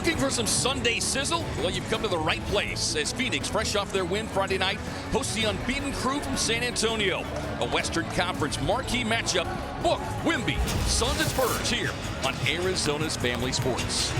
Looking for some Sunday sizzle? Well, you've come to the right place as Phoenix, fresh off their win Friday night, hosts the unbeaten crew from San Antonio. A Western Conference marquee matchup. Book, Wemby, Suns and Spurs here on Arizona's Family Sports.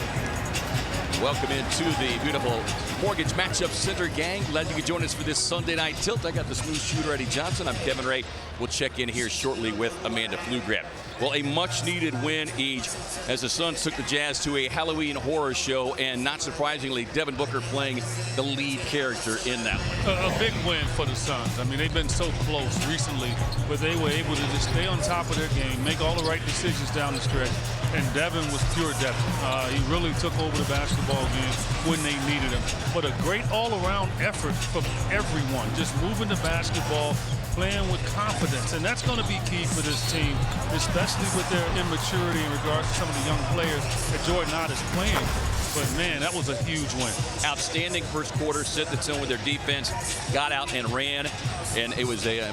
Welcome into the beautiful Mortgage Matchup Center, gang. Glad you could join us for this Sunday night tilt. I got the smooth shooter, Eddie Johnson. I'm Kevin Ray. We'll check in here shortly with Amanda Pflugrad. Well, a much-needed win each as the Suns took the Jazz to a Halloween horror show, and not surprisingly, Devin Booker playing the lead character in that one. A big win for the Suns. I mean, they've been so close recently, but they were able to just stay on top of their game, make all the right decisions down the stretch, and Devin was pure Devin. He really took over the basketball game when they needed him. But a great all-around effort from everyone, just moving the basketball, playing with confidence, and that's going to be key for this team, especially with their immaturity in regards to some of the young players that Jordan Ott is playing. But, man, that was a huge win. Outstanding first quarter, set the tone with their defense, got out and ran, and it was a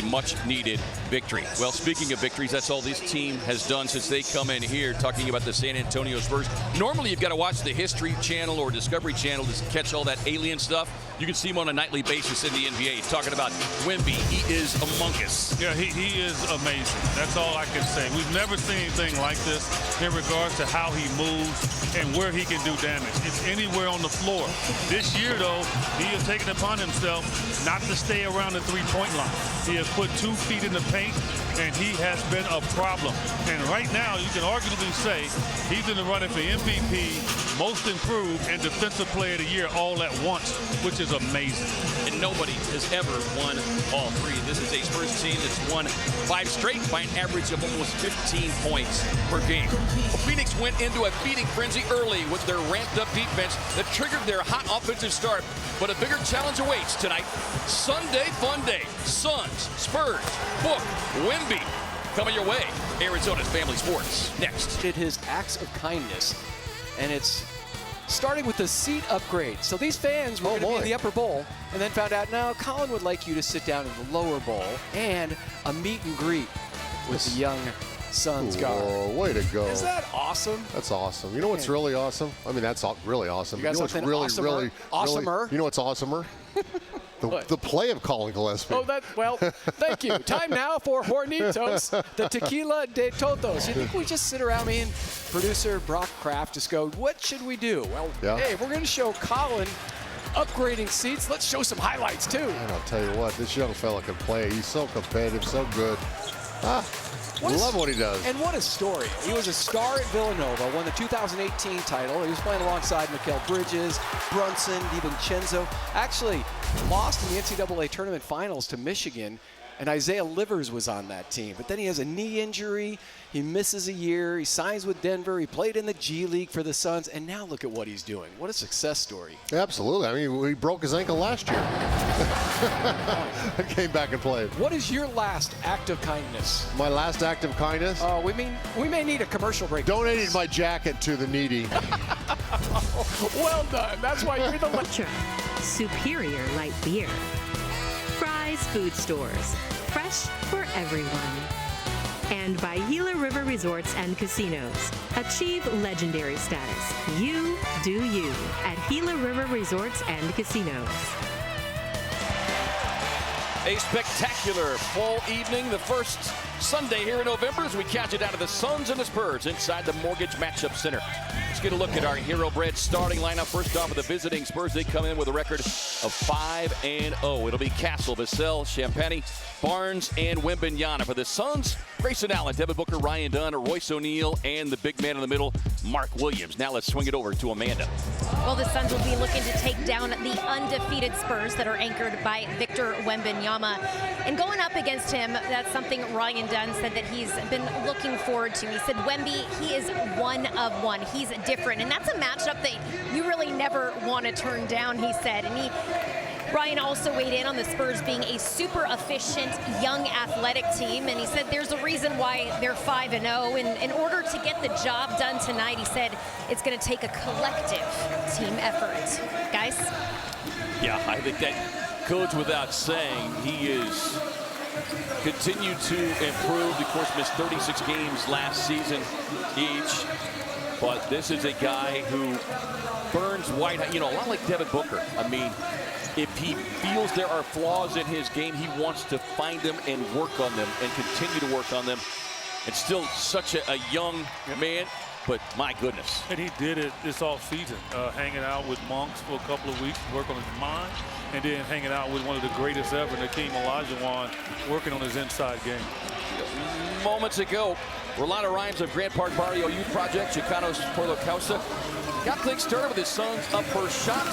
much-needed victory. Well, speaking of victories, that's all this team has done since they come in here talking about the San Antonio Spurs. Normally, you've got to watch the History Channel or Discovery Channel to catch all that alien stuff. You can see him on a nightly basis in the NBA. He's talking about Wemby. He is among us. Yeah, he is amazing. That's all I can say. We've never seen anything like this in regards to how he moves and where he can do damage. It's anywhere on the floor. This year, though, he has taken upon himself not to stay around the three-point line. He has put 2 feet in the paint, and he has been a problem. And right now, you can arguably say he's in the running for MVP, Most Improved, and Defensive Player of the Year all at once, which is amazing. And nobody has ever won all 3. This is a Spurs team that's won 5 straight by an average of almost 15 points per game. Well, Phoenix went into a feeding frenzy early with their ramped-up defense that triggered their hot offensive start. But a bigger challenge awaits tonight. Sunday Fun Day. Suns, Spurs, Book, Wemby. Coming your way. Arizona's Family Sports. Next. Did his acts of kindness, and it's starting with the seat upgrade. So these fans were going to be in the upper bowl and then found out, no, Colin would like you to sit down in the lower bowl, and a meet and greet with the young Suns guard. Oh, way to go. Is that awesome? That's awesome. You know what's really awesome? I mean, that's really awesome. You got something really awesomer? You know what's awesomer? The play of Colin Gillespie. Oh, thank you. Time now for Hornitos, the Tequila de Totos. You think we just sit around, me and producer Brock Kraft just go, what should we do? Well, hey, we're going to show Colin upgrading seats. Let's show some highlights, too. And I'll tell you what, this young fella can play. He's so competitive, so good. Love what he does. And what a story. He was a star at Villanova, won the 2018 title. He was playing alongside Mikal Bridges, Brunson, DiVincenzo. Actually lost in the NCAA tournament finals to Michigan, and Isaiah Livers was on that team. But then he has a knee injury. He misses a year. He signs with Denver. He played in the G League for the Suns, and now look at what he's doing. What a success story. Absolutely. I mean, he broke his ankle last year. Came back and played. What is your last act of kindness? My last act of kindness? Oh, we may need a commercial break. Donated my jacket to the needy. Well done. That's why you're the lecturer. Superior light beer. Fry's Food Stores. Fresh for everyone. And by Gila River Resorts and Casinos. Achieve legendary status. You do you at Gila River Resorts and Casinos. A spectacular fall evening, the first Sunday here in November as we catch it out of the Suns and the Spurs inside the Mortgage Matchup Center. Let's get a look at our Hero Bread starting lineup. First off, with the visiting Spurs, they come in with a record of 5-0. It'll be Castle, Vassell, Champagny, Barnes, and Wembanyama. For the Suns, Grayson Allen, Devin Booker, Ryan Dunn, Royce O'Neal, and the big man in the middle, Mark Williams. Now let's swing it over to Amanda. Well, the Suns will be looking to take down the undefeated Spurs that are anchored by Victor Wembanyama. And going up against him, that's something Ryan Dunn said that he's been looking forward to. He said, Wemby, he is one of one. He's different. And that's a matchup that you really never want to turn down, he said. And Ryan also weighed in on the Spurs being a super efficient, young, athletic team, and he said there's a reason why they're 5-0. And in order to get the job done tonight, he said it's going to take a collective team effort. Guys? Yeah, I think that goes without saying. He is continued to improve. Of course, missed 36 games last season each. But this is a guy who burns white hot. You know, a lot like Devin Booker. I mean, if he feels there are flaws in his game, he wants to find them and work on them and continue to work on them. And still such a young man, but my goodness. And he did it this offseason, hanging out with Monks for a couple of weeks, work on his mind, and then hanging out with one of the greatest ever, Hakeem Olajuwon, working on his inside game. Moments ago, Rolando Rhymes of Grant Park Barrio Youth Project, Chicanos Pueblo Causa, got things started with his son's up first shot.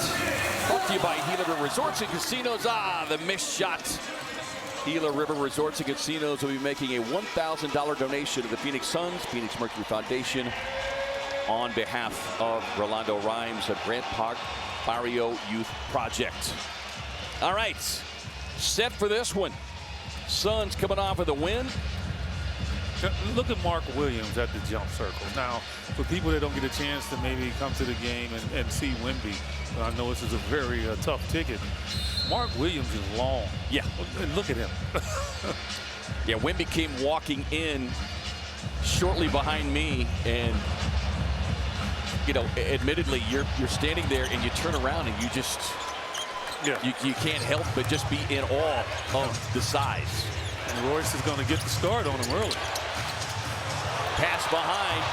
Brought to you by Gila River Resorts and Casinos. The missed shot. Gila River Resorts and Casinos will be making a $1,000 donation to the Phoenix Suns, Phoenix Mercury Foundation, on behalf of Rolando Rhymes of Grant Park Barrio Youth Project. All right, set for this one. Suns coming off with a win. Look at Mark Williams at the jump circle. Now, for people that don't get a chance to maybe come to the game and see Wemby, I know this is a very tough ticket. Mark Williams is long. Yeah. And look at him. Yeah, Wemby came walking in shortly behind me, and you know, admittedly, you're standing there and you turn around and you just you can't help but just be in awe of the size. And Royce is going to get the start on him early. Pass behind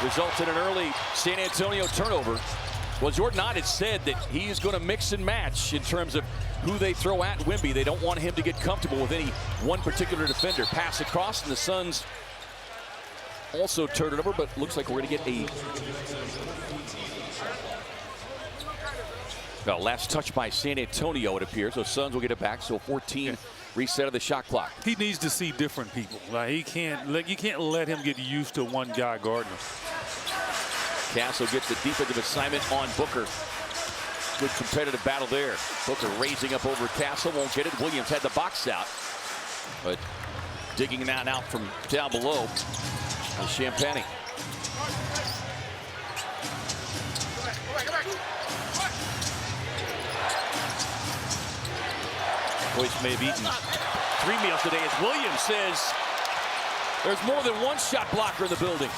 results in an early San Antonio turnover. Well, Jordan Ott had said that he is going to mix and match in terms of who they throw at Wemby. They don't want him to get comfortable with any one particular defender. Pass across, and the Suns also turned it over, but looks like we're going to get a last touch by San Antonio, it appears. So Suns will get it back. So 14 reset of the shot clock. He needs to see different people. Like you can't let him get used to one guy guarding him. Castle gets the defensive assignment on Booker. Good competitive battle there. Booker raising up over Castle, won't get it. Williams had the box out, but digging it out from down below is Champagny. Royce may have eaten 3 meals today, as Williams says there's more than one shot blocker in the building.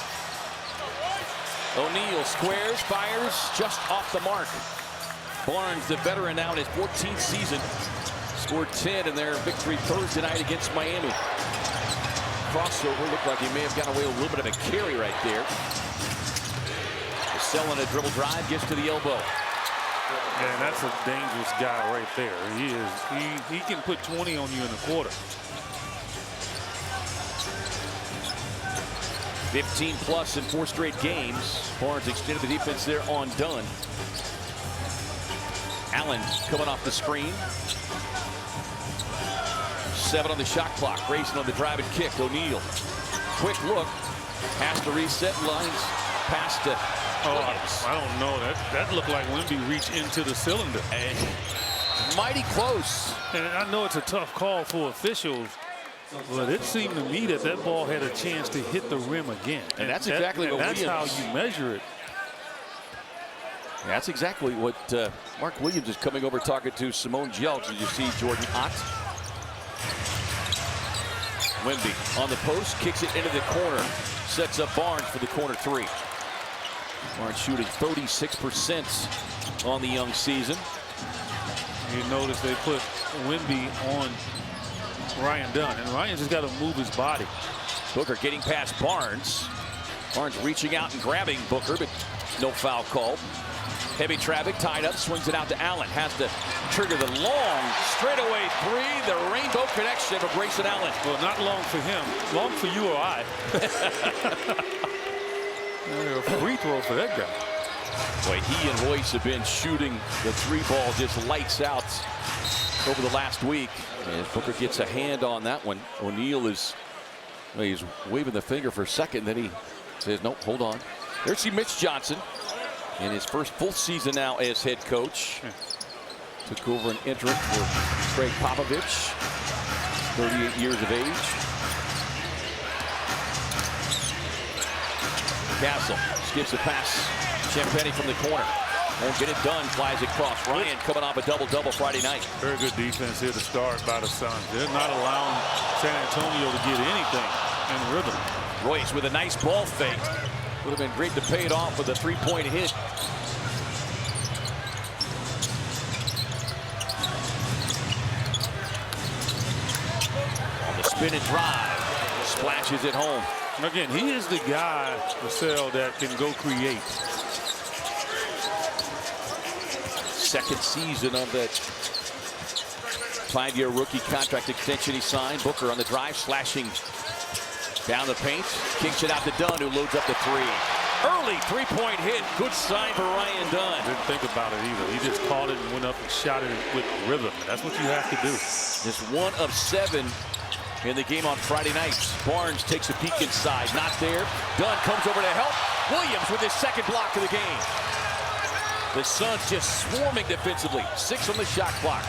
O'Neal squares, fires, just off the mark. Barnes, the veteran now in his 14th season, scored 10 in their victory Thursday night against Miami. Crossover, looked like he may have gotten away with a little bit of a carry right there. Selling a dribble drive, gets to the elbow. Man, that's a dangerous guy right there. He is. He can put 20 on you in a quarter. 15 plus in 4 straight games. Barnes extended the defense there on Dunn. Allen coming off the screen. 7 on the shot clock. Grayson on the drive and kick. O'Neal. Quick look. Has to reset lines. Pass to Williams. I don't know. That looked like Wemby reached into the cylinder. And mighty close. And I know it's a tough call for officials, but it seemed to me that ball had a chance to hit the rim again. And that's exactly what Williams. Williams. That's how you measure it. That's exactly what Mark Williams is coming over talking to Simone Jelks. Did you see Jordan Ott? Wemby on the post, kicks it into the corner, sets up Barnes for the corner 3. Barnes shooting 36% on the young season. You notice they put Wemby on Ryan Dunn, and Ryan just got to move his body. Booker getting past Barnes. Barnes reaching out and grabbing Booker, but no foul called. Heavy traffic, tied up, swings it out to Allen. Has to trigger the long straightaway 3. The rainbow connection for Grayson Allen. Well, not long for him. Long for you or I. A free throw for that guy. Boy, he and Royce have been shooting the 3 ball just lights out over the last week. And Booker gets a hand on that one. O'Neal is, he's waving the finger for a second. Then he says, nope, hold on. There's Mitch Johnson in his first full season now as head coach. Took over an interim for Craig Popovich, 38 years of age. Castle skips a pass. Champagny from the corner. Won't get it done. Flies across. Ryan coming off a double-double Friday night. Very good defense here to start by the Suns. They're not allowing San Antonio to get anything in rhythm. Royce with a nice ball fake. Would have been great to pay it off with a three-point hit. On the spin and drive. Splashes it home. Again, he is the guy, Vassell, that can go create. Second season of that 5-year rookie contract extension he signed. Booker on the drive, slashing down the paint. Kicks it out to Dunn, who loads up the three. Early three-point hit. Good sign for Ryan Dunn. Didn't think about it either. He just caught it and went up and shot it with rhythm. That's what you have to do. Just 1 of 7 in the game on Friday night. Barnes takes a peek inside. Not there. Dunn comes over to help. Williams with his second block of the game. The Suns just swarming defensively. 6 on the shot clock.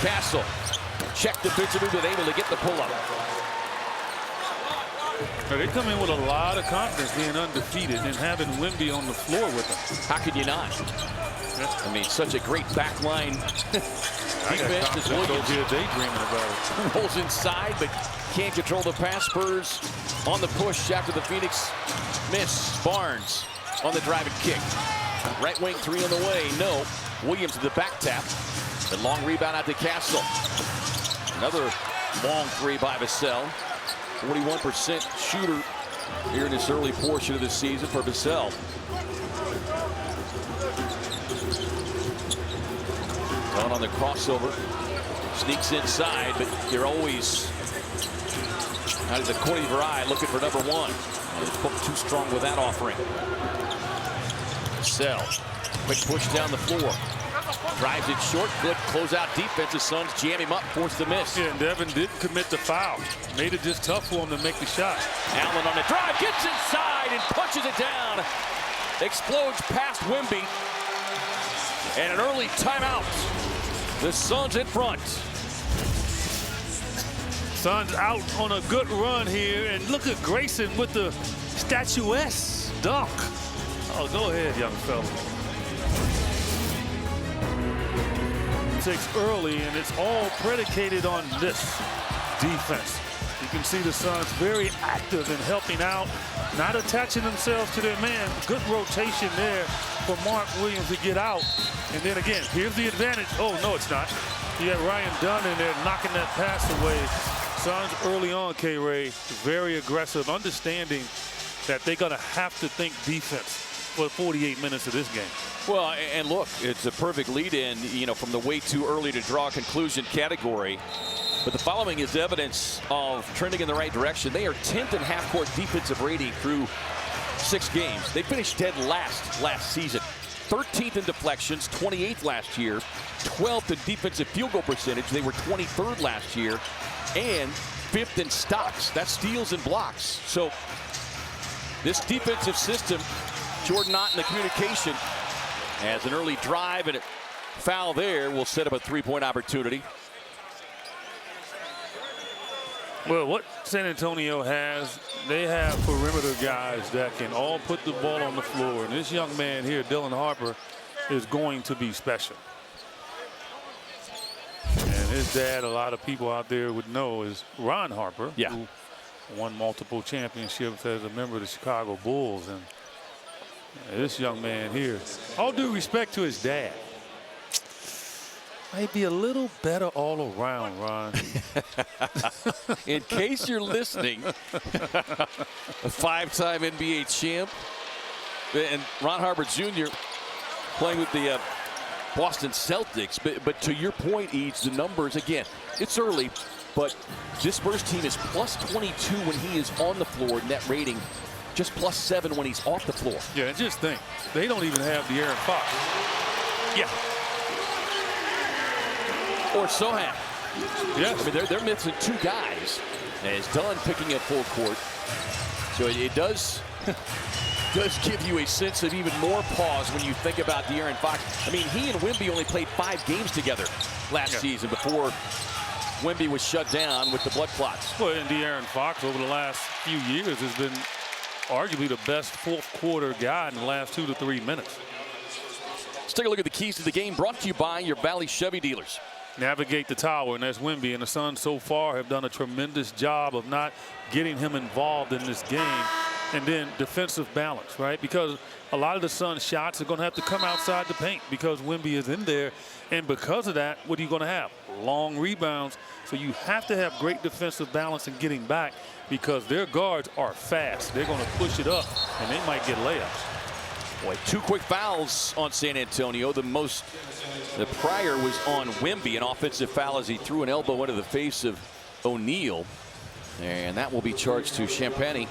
Castle checked defensively, but able to get the pull-up. They come in with a lot of confidence, being undefeated and having Wemby on the floor with them. How could you not? I mean, such a great backline defense as Williams here daydreaming about it. rolls inside, but can't control the pass. Spurs on the push after the Phoenix miss. Barnes on the drive and kick. Right wing three on the way. No. Williams to the back tap. The long rebound out to Castle. Another long three by Vassell. 41% shooter here in this early portion of the season for Vassell. Down on the crossover. Sneaks inside, but you're always out of the corner of your eye looking for number 1. Book too strong with that offering. Vassell, quick push down the floor. Drives it short. Good closeout defense. The Suns jam him up, forced the miss. Yeah, and Devin didn't commit the foul. Made it just tough for him to make the shot. Allen on the drive, gets inside and punches it down. Explodes past Wemby. And an early timeout. The Suns in front. Suns out on a good run here. And look at Grayson with the statuesque dunk. Oh, go ahead, young fella. 6 early, and it's all predicated on this defense. You can see the Suns very active in helping out, not attaching themselves to their man. Good rotation there for Mark Williams to get out. And then again, here's the advantage. Oh, no, it's not. You got Ryan Dunn in there knocking that pass away. Suns early on, K-Ray, very aggressive, understanding that they're going to have to think defense for 48 minutes of this game. Well, and look, it's a perfect lead-in, you know, from the way too early to draw a conclusion category. But the following is evidence of trending in the right direction. They are 10th in half-court defensive rating through 6 games. They finished dead last season. 13th in deflections, 28th last year. 12th in defensive field goal percentage. They were 23rd last year. And 5th in stocks. That's steals and blocks. So this defensive system, Jordan Ott in the communication, has an early drive and a foul there will set up a three-point opportunity. Well, what San Antonio has, they have perimeter guys that can all put the ball on the floor. And this young man here, Dylan Harper, is going to be special. And his dad, a lot of people out there would know, is Ron Harper, who won multiple championships as a member of the Chicago Bulls. And this young man here, all due respect to his dad, might be a little better all around, Ron. In case you're listening, a 5-time NBA champ, and Ron Harper Jr. playing with the Boston Celtics. But to your point, Eads, the numbers, again, it's early, but this Spurs team is plus 22 when he is on the floor, net rating. Just plus 7 when he's off the floor. Yeah, and just think, they don't even have De'Aaron Fox. Yeah. Or Sohan. Yes. I mean, they're missing 2 guys. As Dunn picking up full court. So it does give you a sense of even more pause when you think about De'Aaron Fox. I mean, he and Wemby only played 5 games together last season before Wemby was shut down with the blood clots. Well, and De'Aaron Fox over the last few years has been arguably the best fourth quarter guy in the last 2 to 3 minutes. Let's take a look at the keys to the game, brought to you by your Valley Chevy dealers. Navigate the tower, and that's Wemby. And the Suns so far have done a tremendous job of not getting him involved in this game. And then defensive balance, right? Because a lot of the Suns' shots are going to have to come outside the paint because Wemby is in there. And because of that, what are you going to have? Long rebounds. So you have to have great defensive balance in getting back because their guards are fast. They're going to push it up, and they might get layups. Boy, 2 quick fouls on San Antonio. The prior was on Wemby, an offensive foul as he threw an elbow into the face of O'Neal. And that will be charged to Champagny.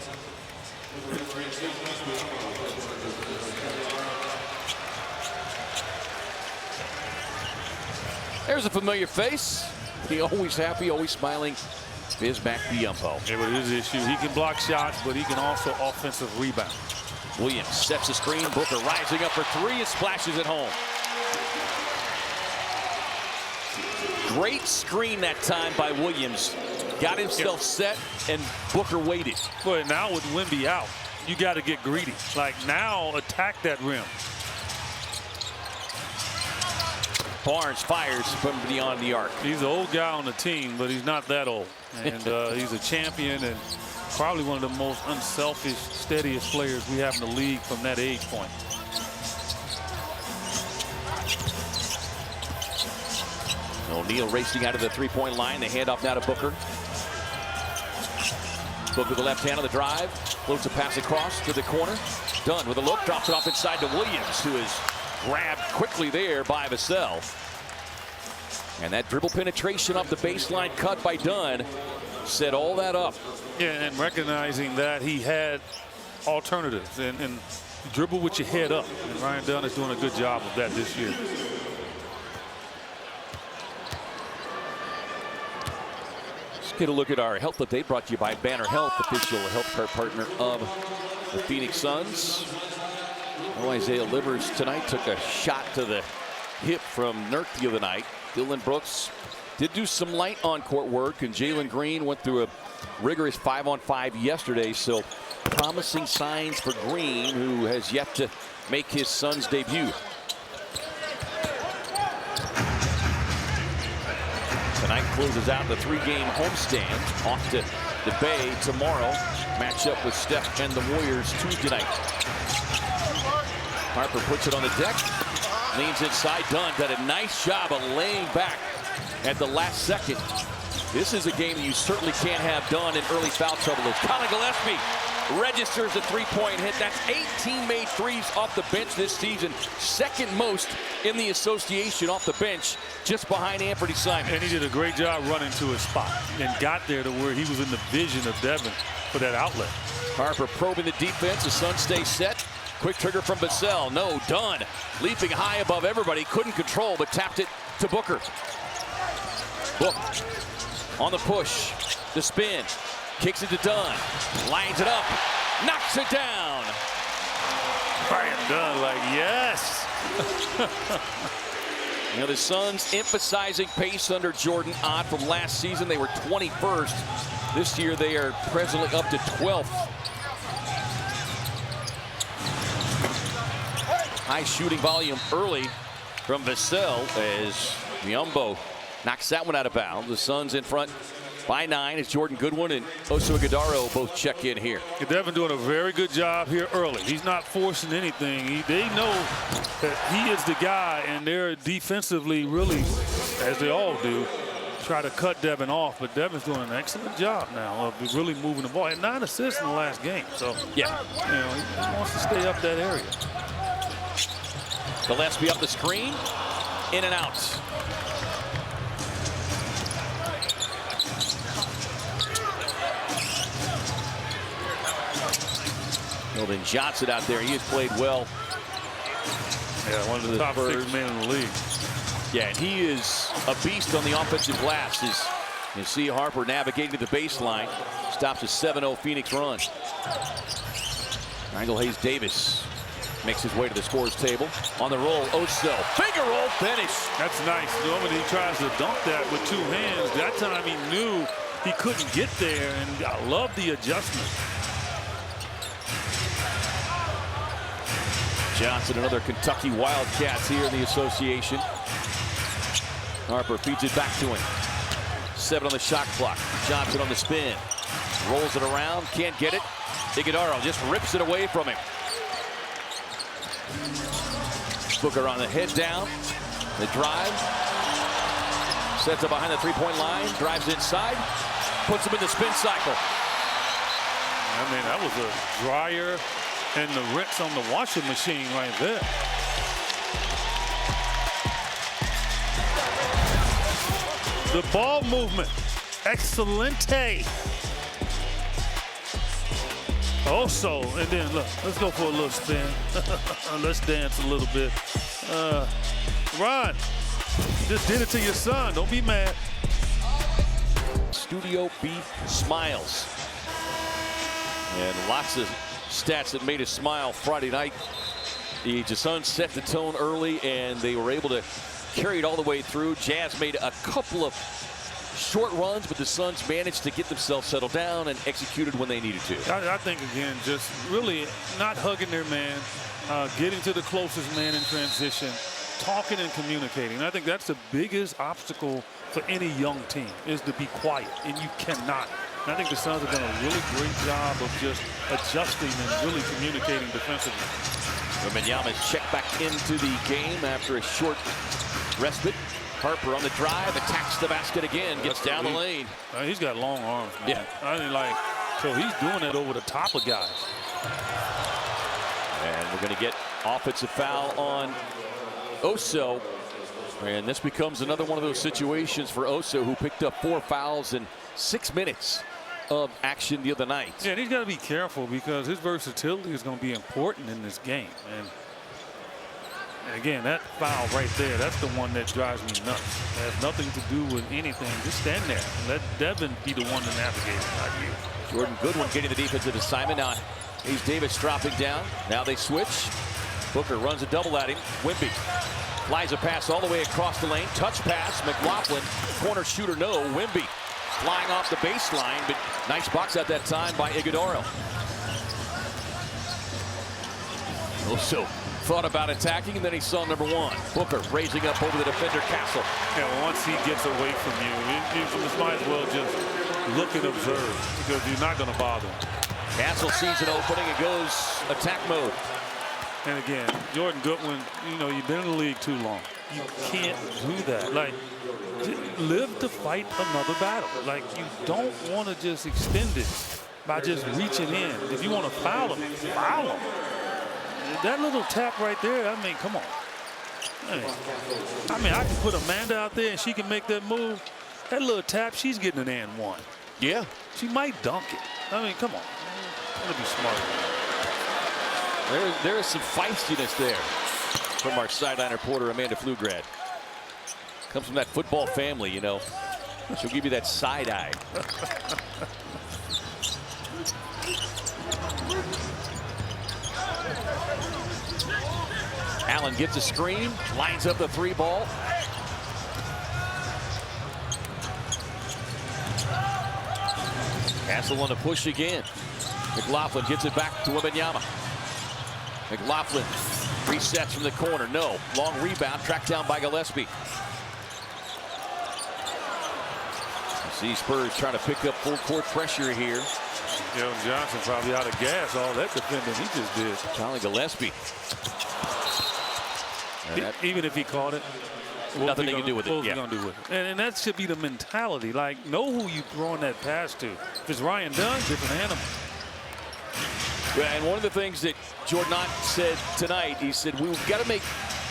There's a familiar face. He always happy, always smiling. Bismack Biyombo. Yeah, but his issue, he can block shots, but he can also offensive rebound. Williams sets the screen. Booker rising up for 3 and splashes it home. Great screen that time by Williams. Got himself set, and Booker waited. Boy, now with Wemby out, you got to get greedy. Like, now attack that rim. Barnes fires from beyond the arc. He's an old guy on the team, but he's not that old. And he's a champion and probably one of the most unselfish, steadiest players we have in the league from that age point. O'Neal racing out of the three-point line. They hand off now to Booker. Booker with the left hand on the drive. Floats a pass across to the corner. Dunn with a look. Drops it off inside to Williams, who is grabbed quickly there by Vassell. And that dribble penetration off the baseline cut by Dunn set all that up. Yeah, and recognizing that he had alternatives and dribble with your head up. And Ryan Dunn is doing a good job of that this year. Let's get a look at our health update brought to you by Banner Health, official healthcare partner of the Phoenix Suns. Isaiah Livers tonight took a shot to the hip from Nurk the other night. Dylan Brooks did do some light on-court work, and Jalen Green went through a rigorous 5-on-5 yesterday. So promising signs for Green, who has yet to make his Suns debut. Tonight closes out the 3-game homestand. Off to the Bay tomorrow. Matchup with Steph and the Warriors Tuesday night. Harper puts it on the deck. Leans inside. Dunn did a nice job of laying back at the last second. This is a game that you certainly can't have done in early foul trouble. As Colin Gillespie registers a 3-point hit. That's 18 made threes off the bench this season. Second most in the association off the bench, just behind Anthony Simons. And he did a great job running to his spot and got there to where he was in the vision of Devin for that outlet. Harper probing the defense. The Suns stay set. Quick trigger from Vassell. No, Dunn leaping high above everybody. Couldn't control, but tapped it to Booker. Book on the push. The spin. Kicks it to Dunn. Lines it up. Knocks it down. Ryan Dunn, like, yes. You know, the Suns emphasizing pace under Jordan Ott from last season. They were 21st. This year they are presently up to 12th. High shooting volume early from Vassell as Biyombo knocks that one out of bounds. The Suns in front by 9 as Jordan Goodwin and Oso Ighodaro both check in here. Devin doing a very good job here early. He's not forcing anything. They know that he is the guy, and they're defensively really, as they all do, try to cut Devin off. But Devin's doing an excellent job now of really moving the ball. He had 9 assists in the last game. So, yeah, you know, he wants to stay up that area. Gillespie up the screen, in and out. Then Johnson out there, he has played well. Yeah, one of the top 6 men in the league. Yeah, and he is a beast on the offensive glass. As you see Harper navigating to the baseline, stops a 7-0 Phoenix run. Randall Hayes-Davis makes his way to the scores table. On the roll, Oso, finger roll finish. That's nice. Normally he tries to dunk that with 2 hands. That time he knew he couldn't get there, and I love the adjustment. Johnson, another Kentucky Wildcats here in the association. Harper feeds it back to him. 7 on the shot clock. Johnson on the spin. Rolls it around, can't get it. Iguodala just rips it away from him. Booker on the head down. The drive. Sets it behind the three-point line. Drives inside. Puts him in the spin cycle. I mean, that was a dryer and the rinse on the washing machine right there. The ball movement. Excelente. Also, and then look, let's go for a little spin. Let's dance a little bit. Ron, just did it to your son. Don't be mad. Studio B smiles. And lots of stats that made us smile Friday night. The Suns set the tone early, and they were able to carry it all the way through. Jazz made a couple of short runs, but the Suns managed to get themselves settled down and executed when they needed to. I think, again, just really not hugging their man, getting to the closest man in transition, talking and communicating. I think that's the biggest obstacle for any young team, is to be quiet, and you cannot. And I think the Suns have done a really great job of just adjusting and really communicating defensively. Wembanyama's checked back into the game after a short respite. Harper on the drive, attacks the basket again, gets down the lane. He's got long arms, man. Yeah. I mean, like, so he's doing it over the top of guys. And we're going to get offensive foul on Oso. And this becomes another one of those situations for Oso, who picked up 4 fouls in 6 minutes of action the other night. Yeah, and he's got to be careful because his versatility is going to be important in this game. And again, that foul right there, that's the one that drives me nuts. It has nothing to do with anything. Just stand there and let Devin be the one to navigate it, not you. Jordan Goodwin getting the defensive assignment. Now he's Davis dropping down. Now they switch. Booker runs a double at him. Wemby flies a pass all the way across the lane. Touch pass. McLaughlin. Corner shooter, no. Wemby flying off the baseline, but nice box at that time by Iguodala. Also thought about attacking, and then he saw number 1. Booker raising up over the defender, Castle. Yeah, once he gets away from you, you might as well just look and observe because you're not going to bother him. Castle sees an opening and goes attack mode. And again, Jordan Goodwin, you know, you've been in the league too long. You can't do that. Like, live to fight another battle. Like, you don't want to just extend it by just reaching in. If you want to foul him, foul him. That little tap right there, I mean, come on. I mean, I can put Amanda out there and she can make that move. That little tap, she's getting an and one. Yeah. She might dunk it. I mean, come on. Gotta be smart. There is some feistiness there from our sideline reporter, Amanda Pflugrad. Comes from that football family, you know. She'll give you that side eye. Allen gets a screen, lines up the 3 ball. Castle on the push again. McLaughlin gets it back to Wembanyama. McLaughlin resets from the corner. No. Long rebound, tracked down by Gillespie. See Spurs trying to pick up full court pressure here. Joe Johnson probably out of gas. All that defending he just did. Charlie Gillespie. Even if he caught it, nothing they can do with it. Yeah. Do with it. And that should be the mentality. Like, know who you throwing that pass to. If it's Ryan Dunn, different animal. Yeah, and one of the things that Jordan said tonight, he said, we've got to make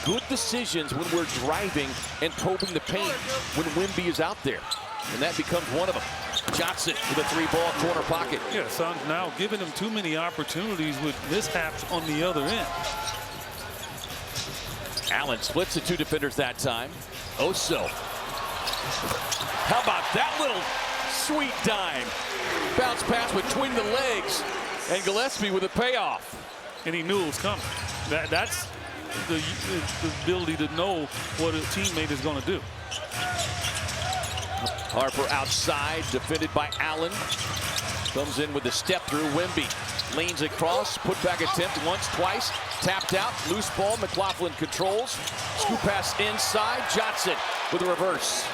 good decisions when we're driving and probing the paint when Wemby is out there. And that becomes one of them. Johnson with a 3-ball corner pocket. Yeah, Suns now giving him too many opportunities with mishaps on the other end. Allen splits the 2 defenders that time. Oso. How about that little sweet dime? Bounce pass between the legs. And Gillespie with a payoff. And he knew it was coming. That's the ability to know what a teammate is going to do. Harper outside, defended by Allen. Comes in with the step through. Wemby leans across, put back attempt once, twice, tapped out, loose ball. McLaughlin controls. Scoop pass inside. Johnson with a reverse.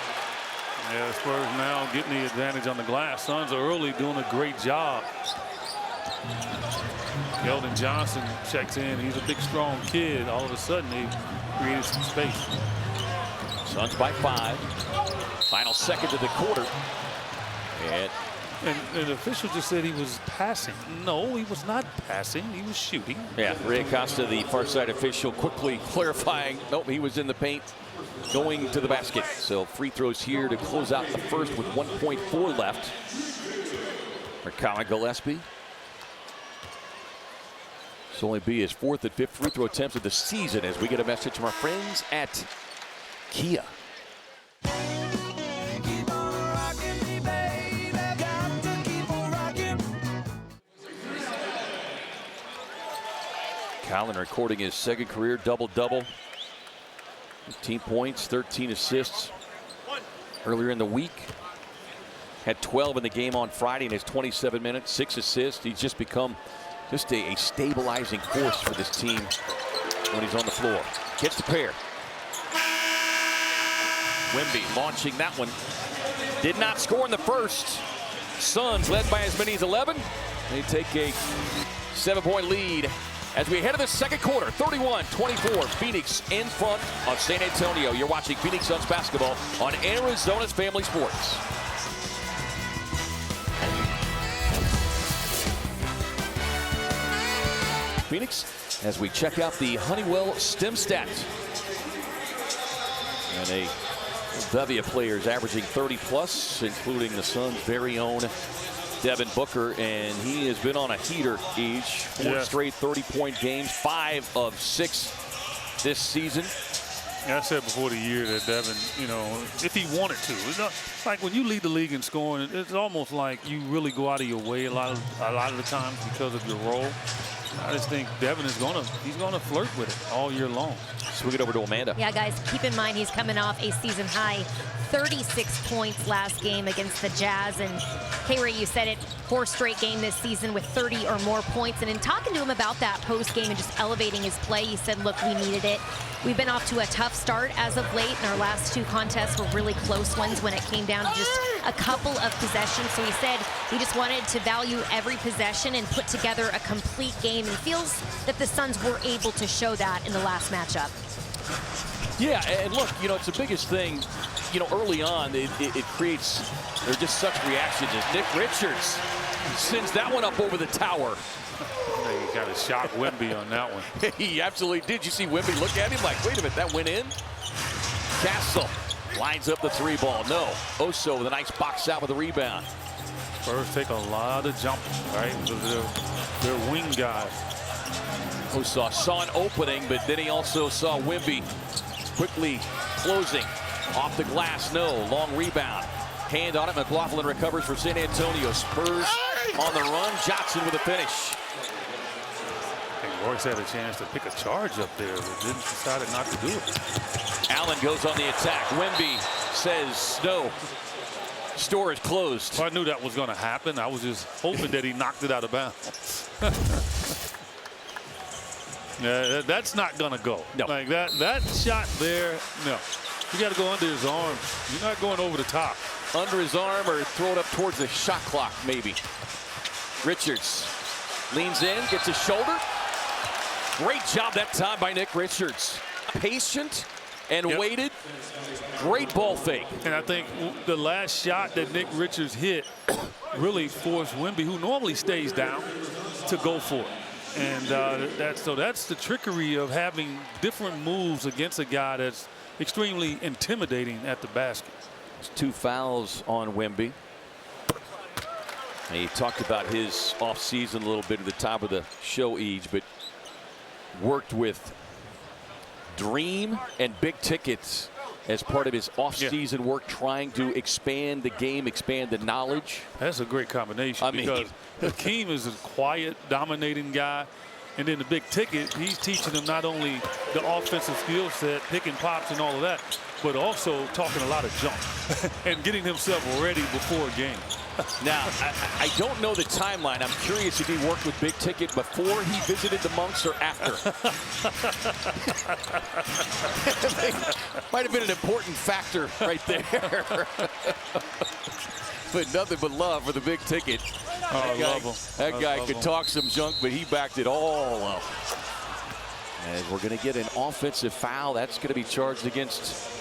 Yeah, Spurs now getting the advantage on the glass. Suns are early doing a great job Keldon Johnson checks in. He's a big, strong kid. All of a sudden, they created some space. Suns by 5. Final second of the quarter. And the official just said he was passing. No, he was not passing. He was shooting. yeah, Ray Acosta, the far side official, quickly clarifying, nope, he was in the paint going to the basket. So free throws here to close out the first with 1.4 left. For Colin Gillespie. This will only be his 4th and 5th free throw attempts of the season as we get a message from our friends at Kia. Colin recording his second career double-double. 15 points, 13 assists earlier in the week. Had 12 in the game on Friday in his 27 minutes, 6 assists. He's just become just a stabilizing force for this team when he's on the floor. Gets the pair. Wemby launching that one. Did not score in the first. Suns led by as many as 11. They take a 7-point lead as we head to the second quarter. 31-24, Phoenix in front of San Antonio. You're watching Phoenix Suns basketball on Arizona's Family Sports. Phoenix, as we check out the Honeywell STEM stats. And a bevy of players averaging 30+, including the Suns' very own Devin Booker, and he has been on a heater each. 4 straight 30-point games, 5 of 6 this season. Yeah, I said before the year that Devin, you know, if he wanted to, it's not, like when you lead the league in scoring, it's almost like you really go out of your way a lot of the times because of your role. I just think Devin is he's gonna flirt with it all year long. Swing it over to Amanda. Yeah, guys, keep in mind he's coming off a season high 36 points last game against the Jazz. And K-Ray, you said it, 4 straight game this season with 30 or more points. And in talking to him about that post game and just elevating his play, he said, look, we needed it. We've been off to a tough start as of late, and our last 2 contests were really close ones when it came down to just a couple of possessions. So he said he just wanted to value every possession and put together a complete game. And he feels that the Suns were able to show that in the last matchup. Yeah, and look, you know, it's the biggest thing, you know, early on, it creates, there's just such reactions as Nick Richards sends that one up over the tower. He got to shock Wemby on that one. He absolutely did. You see Wemby look at him like, wait a minute, that went in? Castle lines up the 3-ball. No. Oso with a nice box out with a rebound. Spurs take a lot of jumpers, right? They're wing guys. Oso saw an opening, but then he also saw Wemby quickly closing off the glass. No. Long rebound. Hand on it. McLaughlin recovers for San Antonio. Spurs on the run. Johnson with a finish. Royce had a chance to pick a charge up there, but decided not to do it. Allen goes on the attack. Wemby says no. Store is closed. Well, I knew that was going to happen. I was just hoping that he knocked it out of bounds. That's not going to go. No. Like that shot there, no. You got to go under his arm. You're not going over the top. Under his arm or throw it up towards the shot clock, maybe. Richards leans in, gets his shoulder. Great job that time by Nick Richards. Patient and waited. Great ball fake. And I think the last shot that Nick Richards hit really forced Wemby, who normally stays down, to go for it. And that's the trickery of having different moves against a guy that's extremely intimidating at the basket. There's 2 fouls on Wemby. He talked about his offseason a little bit at the top of the show, Eage, but worked with Dream and Big Tickets as part of his offseason work, trying to expand the game, expand the knowledge. That's a great combination, because Hakeem is a quiet, dominating guy. And then the Big Ticket, he's teaching them not only the offensive skill set, picking pops and all of that, but also talking a lot of jump and getting himself ready before a game. Now, I don't know the timeline. I'm curious if he worked with Big Ticket before he visited the Monks or after. Might have been an important factor right there. but nothing but love for the big ticket. I love him. That guy could talk some junk, but he backed it all up. And we're going to get an offensive foul. That's going to be charged against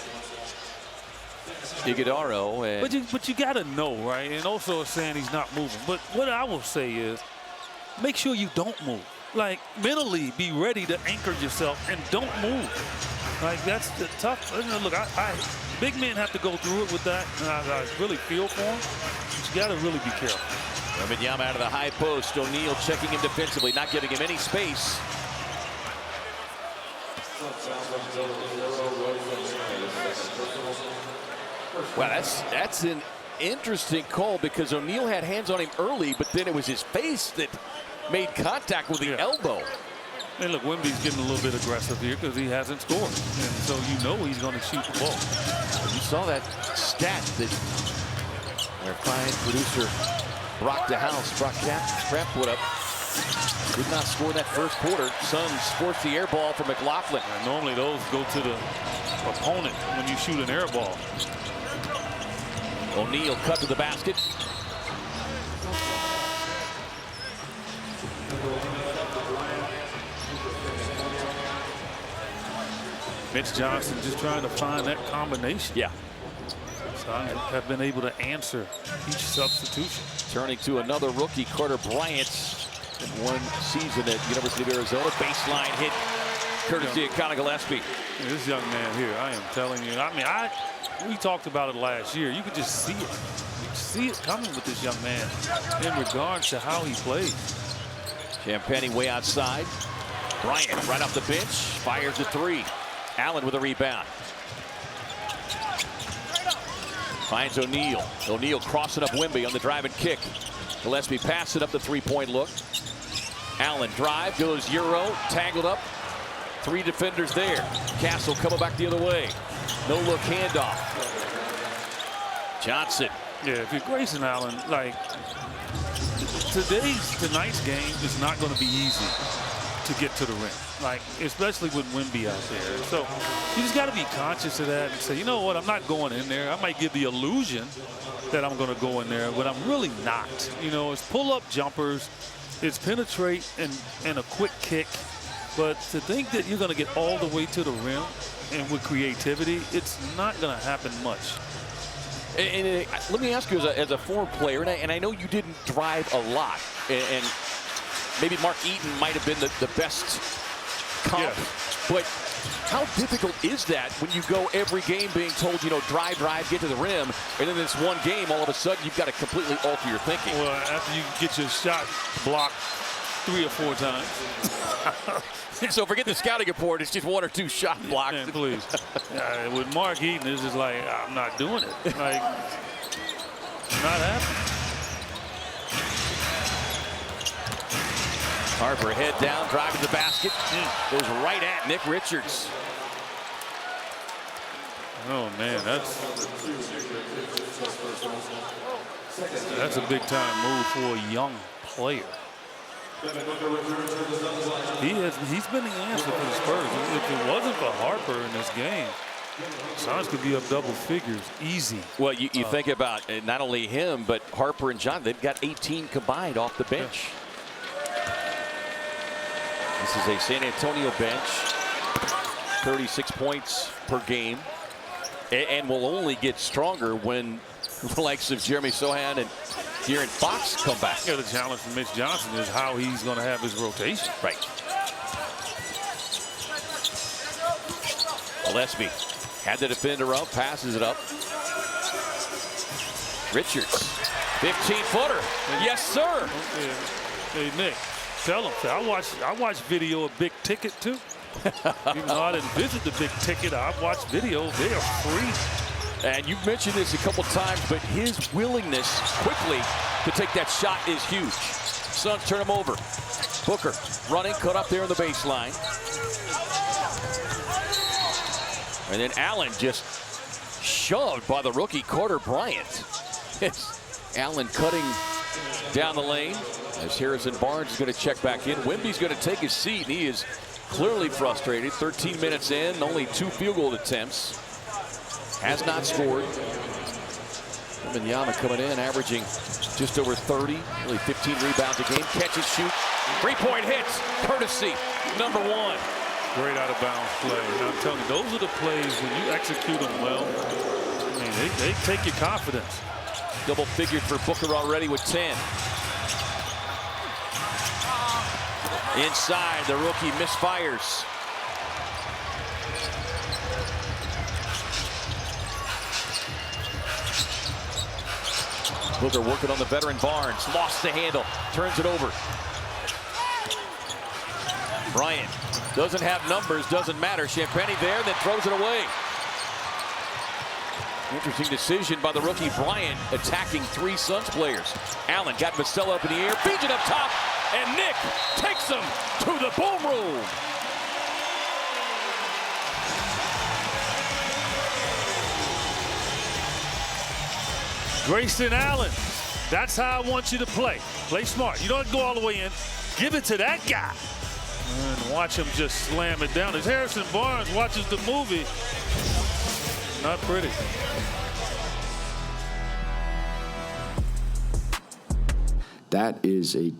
Iguodaro. And But you got to know, right? And also saying he's not moving. But what I will say is, make sure you don't move. Like, mentally be ready to anchor yourself and don't move. Like, that's the tough. Look, big men have to go through it with that. And I really feel for him. But you got to really be careful. Wembanyama out of the high post. O'Neal checking him defensively, not giving him any space. Well, that's an interesting call because O'Neal had hands on him early, but then it was his face that made contact with the elbow. And look, Wemby's getting a little bit aggressive here because he hasn't scored. And so you know he's going to shoot the ball. You saw that stat that our fine producer Brock Crap put up. Did not score that first quarter. Suns forced the air ball from McLaughlin. And normally those go to the opponent when you shoot an air ball. O'Neal cut to the basket. Mitch Johnson just trying to find that combination. Yeah. Suns have been able to answer each substitution. Turning to another rookie, Carter Bryant, in one season at University of Arizona. Baseline hit, courtesy of Conor Gillespie. This young man here, I am telling you. I mean, we talked about it last year. You could just see it. You see it coming with this young man in regards to how he plays. Champagny way outside. Bryant right off the bench, fires a three. Allen with a rebound. Finds O'Neal. O'Neal crossing up Wemby on the drive and kick. Gillespie passing up the three-point look. Allen drive, goes Euro, tangled up. Three defenders there. Castle coming back the other way. No look handoff. Johnson. Yeah, if you're Grayson Allen, like tonight's game is not going to be easy to get to the rim. Like, especially with Wemby out there. So you just got to be conscious of that and say, you know what, I'm not going in there. I might give the illusion that I'm going to go in there, but I'm really not. You know, it's pull-up jumpers, it's penetrate and a quick kick. But to think that you're going to get all the way to the rim and with creativity, it's not going to happen much. And let me ask you, as a former player, and I know you didn't drive a lot, and maybe Mark Eaton might have been the best comp, yeah. But how difficult is that when you go every game being told, you know, drive, get to the rim, and then this one game, all of a sudden, you've got to completely alter your thinking? Well, after you get your shot blocked 3 or 4 times. So forget the scouting report. It's just 1 or 2 shot blocks. Man, please. With Mark Eaton, it's just like, I'm not doing it. Like, not happening. Harper head down, driving the basket. Goes right at Nick Richards. Oh, man, that's a big-time move for a young player. He's been the answer for the Spurs. If it wasn't for Harper in this game, Suns could be up double figures easy. Well, you think about not only him, but Harper and John. They've got 18 combined off the bench. This is a San Antonio bench. 36 points per game. And will only get stronger when the likes of Jeremy Sohan and De'Aaron Fox come back. Yeah, the challenge for Mitch Johnson is how he's going to have his rotation. Right. Gillespie had the defender up, passes it up. Richards, 15-footer. Yes, sir. Okay. Hey, Nick, tell him. I watch video of Big Ticket, too. Even though I didn't visit the Big Ticket, I've watched video. They are free. And you've mentioned this a couple times, but his willingness quickly to take that shot is huge. Suns turn him over. Booker running, cut up there in the baseline. And then Allen just shoved by the rookie Carter Bryant. Allen cutting down the lane as Harrison Barnes is going to check back in. Wemby's going to take his seat. He is clearly frustrated. 13 minutes in, only 2 field goal attempts. Has not scored. Wembanyama coming in, averaging just over 30, really 15 rebounds a game. Catch and shoot. 3-point hits, courtesy number 1. Great out of bounds play. And I'm telling you, those are the plays when you execute them well. I mean, they take your confidence. Double figures for Booker already with 10. Inside, the rookie misfires. Booker working on the veteran Barnes. Lost the handle. Turns it over. Bryant doesn't have numbers. Doesn't matter. Champagny there, then throws it away. Interesting decision by the rookie Bryant, attacking 3 Suns players. Allen got Vassell up in the air. Feeds it up top. And Nick takes him to the boom room. Grayson Allen, that's how I want you to play. Play smart. You don't go all the way in. Give it to that guy. And watch him just slam it down. As Harrison Barnes watches the movie, not pretty. That is a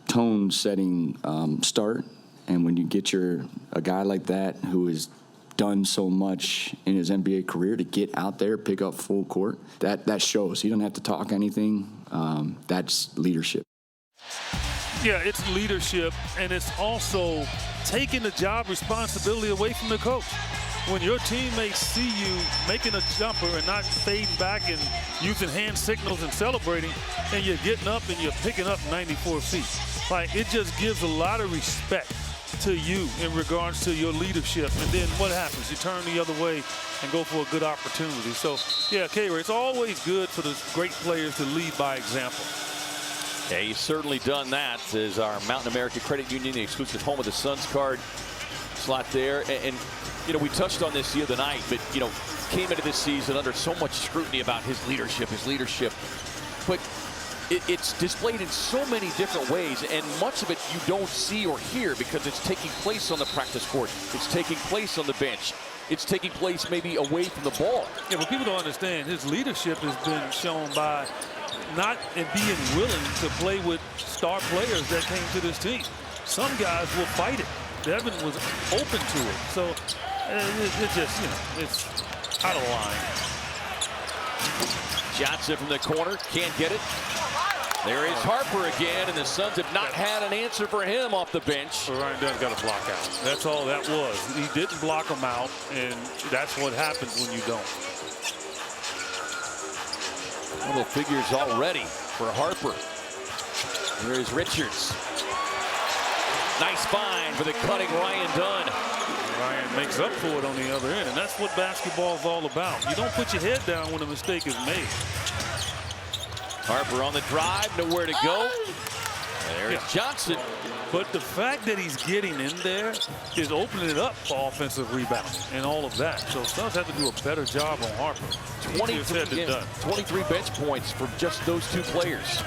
tone-setting start. And when you get a guy like that who has done so much in his NBA career to get out there, pick up full court, that shows. He doesn't have to talk anything. That's leadership. Yeah, it's leadership, and it's also taking the job responsibility away from the coach. When your teammates see you making a jumper and not fading back and using hand signals and celebrating, and you're getting up and you're picking up 94 feet. Like, it just gives a lot of respect to you in regards to your leadership. And then what happens? You turn the other way and go for a good opportunity. So, yeah, K-Ray, it's always good for the great players to lead by example. Yeah, he's certainly done that as our Mountain America Credit Union, the exclusive home of the Suns card slot there. And you know, we touched on this the other night, but, you know, came into this season under so much scrutiny about his leadership. But it's displayed in so many different ways, and much of it you don't see or hear because it's taking place on the practice court. It's taking place on the bench. It's taking place maybe away from the ball. Yeah, but people don't understand his leadership has been shown by not being willing to play with star players that came to this team. Some guys will fight it. Devin was open to it. So it just, you know, it's out of line. Johnson from the corner, can't get it. There is Harper again, and the Suns have not had an answer for him off the bench. Well, Ryan Dunn's got to block out. That's all that was. He didn't block him out, and that's what happens when you don't. Little figures already for Harper. There is Richards. Nice find for the cutting Ryan Dunn. Ryan makes up for it on the other end, and that's what basketball is all about. You don't put your head down when a mistake is made. Harper on the drive, nowhere to go. There's Johnson. But the fact that he's getting in there is opening it up for offensive rebounding and all of that. So Suns have to do a better job on Harper. 23 bench points from just those 2 players.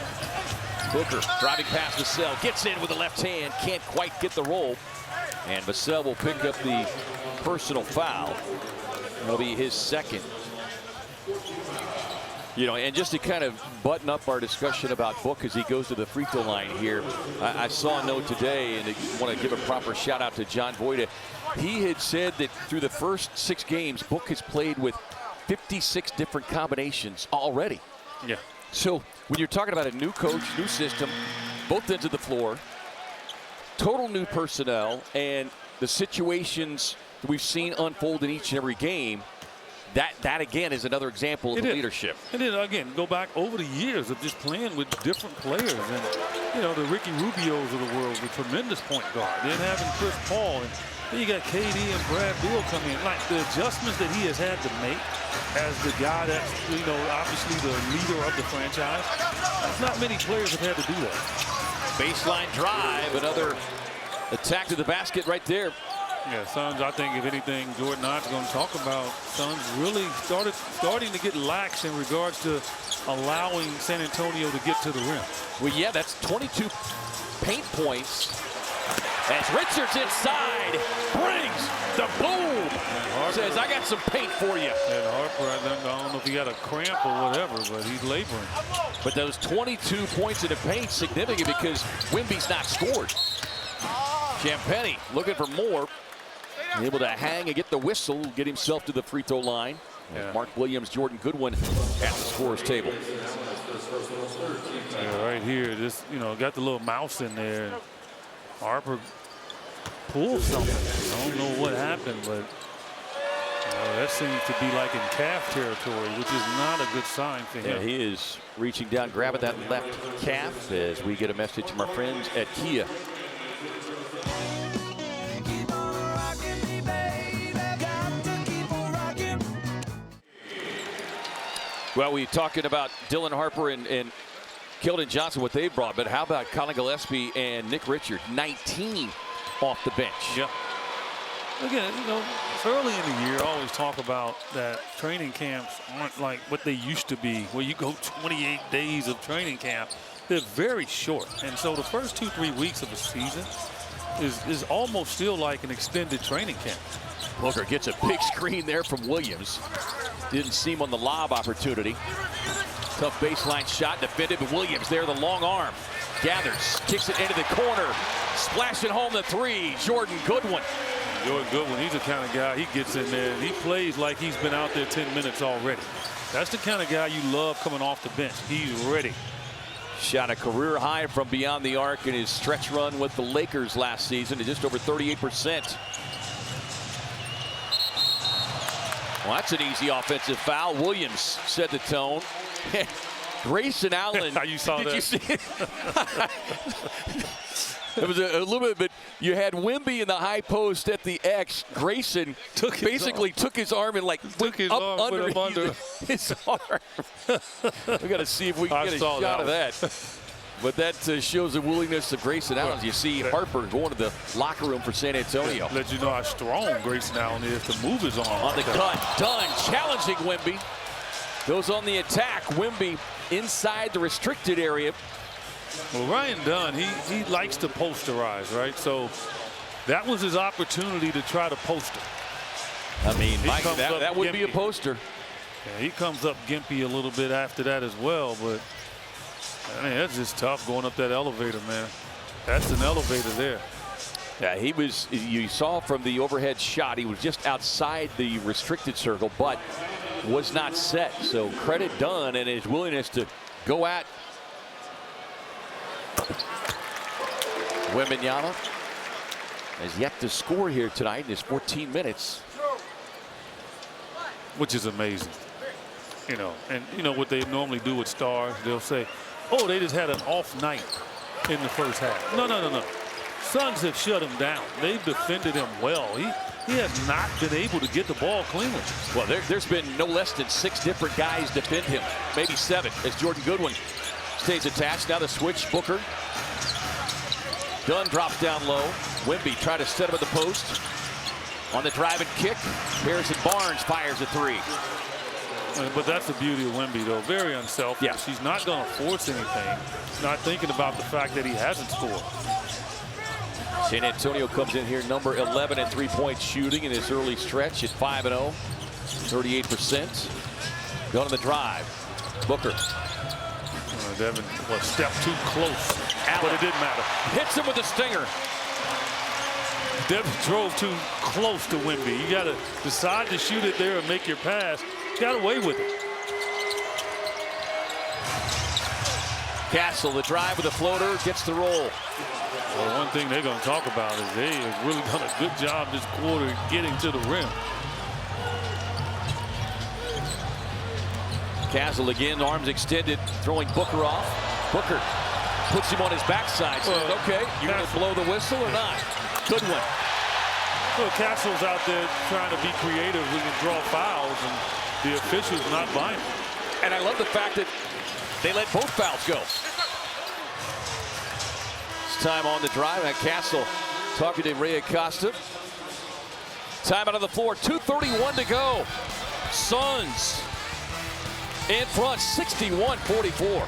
Booker driving past Vassell, gets in with the left hand, can't quite get the roll. And Vassell will pick up the personal foul. That'll be his second. You know, and just to kind of button up our discussion about Book as he goes to the free throw line here, I saw a note today, and I want to give a proper shout out to John Voida. He had said that through the first 6 games, Book has played with 56 different combinations already. Yeah. So when you're talking about a new coach, new system, both ends of the floor, total new personnel, and the situations that we've seen unfold in each and every game, that again is another example of the leadership. And then again, go back over the years of just playing with different players, and you know, the Ricky Rubios of the world, the tremendous point guard. Then having Chris Paul, and then you got KD and Brad Beal coming in. Like the adjustments that he has had to make as the guy that's, you know, obviously the leader of the franchise. Not many players have had to do that. Baseline drive, another attack to the basket right there. Yeah, Suns, I think if anything, Jordan Knott's going to talk about, Suns really starting to get lax in regards to allowing San Antonio to get to the rim. Well, yeah, that's 22 paint points. As Richards inside brings the boom. And says, I got some paint for you. And Harper, I don't know if he got a cramp or whatever, but he's laboring. But those 22 points in the paint significant because Wemby's not scored. Champagnie looking for more. Able to hang and get the whistle, get himself to the free throw line. Yeah. Mark Williams, Jordan Goodwin at the scorer's table. Yeah, right here, just, got the little mouse in there. Harper pulled something. I don't know what happened, but that seems to be like in calf territory, which is not a good sign for him. Yeah, he is reaching down, grabbing that left calf as we get a message from our friends at Kia. Well, we're talking about Dylan Harper and Keldon Johnson, what they brought, but how about Colin Gillespie and Nick Richard, 19 off the bench. Yeah. Again, it's early in the year. I always talk about that training camps aren't like what they used to be, where you go 28 days of training camp. They're very short. And so the first 2-3 weeks of the season is almost still like an extended training camp. Booker gets a big screen there from Williams. Didn't seem on the lob opportunity. Tough baseline shot defended, but Williams there, the long arm. Gathers, kicks it into the corner. Splashing home the three, Jordan Goodwin. Jordan Goodwin, he's the kind of guy, he gets in there and he plays like he's been out there 10 minutes already. That's the kind of guy you love coming off the bench. He's ready. Shot a career high from beyond the arc in his stretch run with the Lakers last season to just over 38%. Well, that's an easy offensive foul. Williams set the tone. Grayson Allen. You saw that? Did you see it? It was a little bit, but you had Wemby in the high post at the X. Grayson took his arm and up under his arm. We got to see if we can get a shot of that. But that shows the willingness of Grayson Allen. You see Harper going to the locker room for San Antonio. Let you know how strong Grayson Allen is to move his arm. On the cut, Dunn challenging Wemby. Goes on the attack. Wemby inside the restricted area. Well, Ryan Dunn, he likes to posterize, right? So that was his opportunity to try to poster. I mean, Mike, that would be a poster. Yeah, he comes up gimpy a little bit after that as well, but I mean, that's just tough going up that elevator, man. That's an elevator there. Yeah, he was, you saw from the overhead shot, he was just outside the restricted circle, but was not set. So credit Dunn and his willingness to go at Wembanyama. Has yet to score here tonight in his 14 minutes. Which is amazing. And you know what they normally do with stars? They'll say, oh, they just had an off night in the first half. No. Suns have shut him down. They've defended him well. He has not been able to get the ball cleanly. Well, there's been no less than 6 different guys defend him. Maybe 7 as Jordan Goodwin stays attached. Now the switch, Booker. Dunn drops down low. Wemby trying to set him at the post. On the drive and kick, Harrison Barnes fires a 3. But that's the beauty of Wemby, though. Very unselfish. Yeah. He's not going to force anything. He's not thinking about the fact that he hasn't scored. San Antonio comes in here number 11 in three-point shooting in this early stretch at 5-0, 38%. Going to the drive. Booker. Devin was a step too close, but it didn't matter. Hits him with a stinger. Devin drove too close to Wemby. You got to decide to shoot it there and make your pass. Got away with it. Castle, the drive with a floater, gets the roll. Well, one thing they're going to talk about is they have really done a good job this quarter getting to the rim. Castle again, arms extended, throwing Booker off. Booker puts him on his backside. Says, okay, you going to blow the whistle or not? Good one. Well, Castle's out there trying to be creative when you draw fouls, and the officials not buying it. And I love the fact that they let both fouls go. It's time on the drive. And Castle talking to Ray Acosta. Time out on the floor. 2:31 to go. Suns in front, 61-44.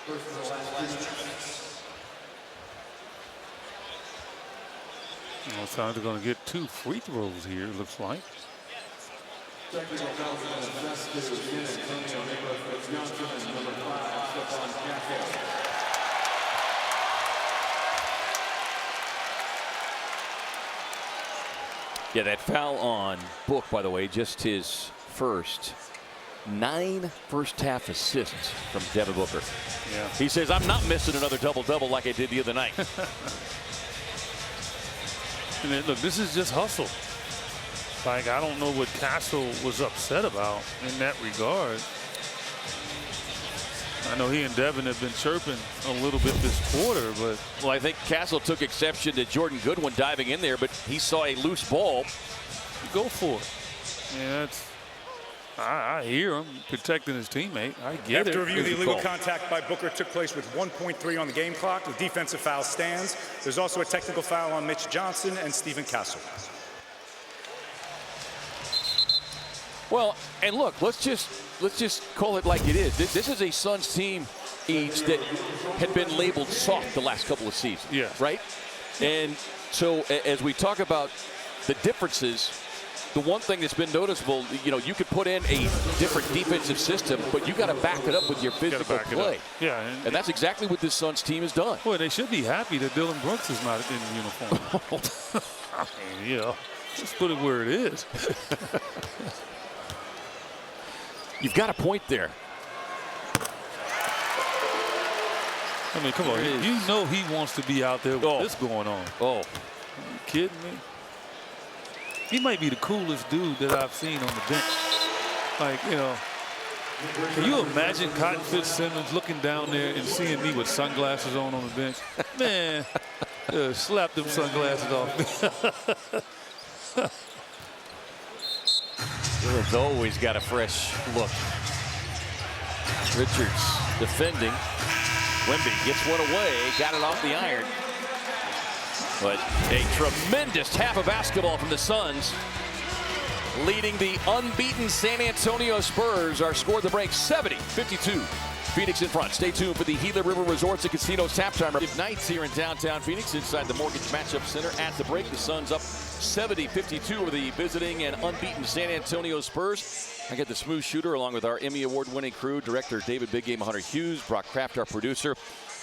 Well, Suns are going to get 2 free throws here, it looks like. Yeah, that foul on Book, by the way, just his first. 9 first-half assists from Devin Booker. Yeah. He says, I'm not missing another double-double like I did the other night. And then, look, this is just hustle. Like, I don't know what Castle was upset about in that regard. I know he and Devin have been chirping a little bit this quarter, but. Well, I think Castle took exception to Jordan Goodwin diving in there, but he saw a loose ball. Go for it. Yeah, that's. I hear him protecting his teammate. I get it. After review, the Good illegal call. contact by Booker took place with 1.3 on the game clock. The defensive foul stands. There's also a technical foul on Mitch Johnson and Stephen Castle. Well, and look, let's just call it like it is. This is a Suns team, each that had been labeled soft the last couple of seasons. Yeah. Right? And so as we talk about the differences, the one thing that's been noticeable, you know, you could put in a different defensive system, but you got to back it up with your physical play. Yeah, and that's exactly what this Suns team has done. Boy, they should be happy that Dylan Brooks is not in uniform. I mean, you know, just put it where it is. You've got a point there. I mean, come on. You know he wants to be out there with this going on. Oh. Are you kidding me? He might be the coolest dude that I've seen on the bench. Like, you know, can you imagine Cotton Fitzsimmons looking down there and seeing me with sunglasses on the bench? Man, slap them sunglasses off me. Dylan's always got a fresh look. Richards defending. Wemby gets one away, got it off the iron. But a tremendous half of basketball from the Suns, leading the unbeaten San Antonio Spurs. Our score at the break, 70-52. Phoenix in front. Stay tuned for the Gila River Resorts and Casinos halftime. Nights here in downtown Phoenix inside the Mortgage Matchup Center. At the break, the Suns up 70-52 over the visiting and unbeaten San Antonio Spurs. I get the smooth shooter along with our Emmy Award-winning crew, director David Big Game Hunter Hughes, Brock Kraft, our producer.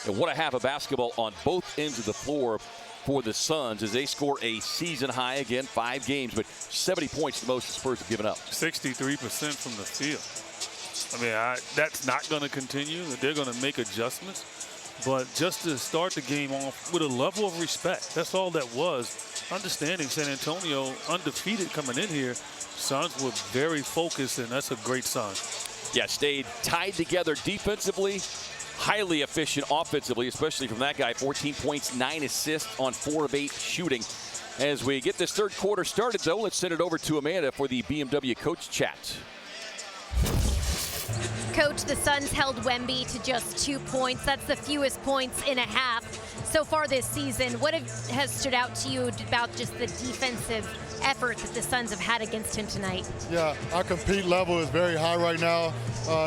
And what a half of basketball on both ends of the floor for the Suns as they score a season high, again, 5 games, but 70 points, the most the Spurs have given up. 63% from the field. I mean, that's not going to continue. They're going to make adjustments. But just to start the game off with a level of respect, that's all that was. Understanding San Antonio undefeated coming in here, Suns were very focused, and that's a great sign. Yeah, stayed tied together defensively, highly efficient offensively, especially from that guy. 14 points, 9 assists on 4 of 8 shooting. As we get this third quarter started, though, let's send it over to Amanda for the BMW Coach Chat. Coach, the Suns held Wemby to just 2 points. That's the fewest points in a half so far this season. What has stood out to you about just the defensive effort that the Suns have had against him tonight? Yeah, our compete level is very high right now.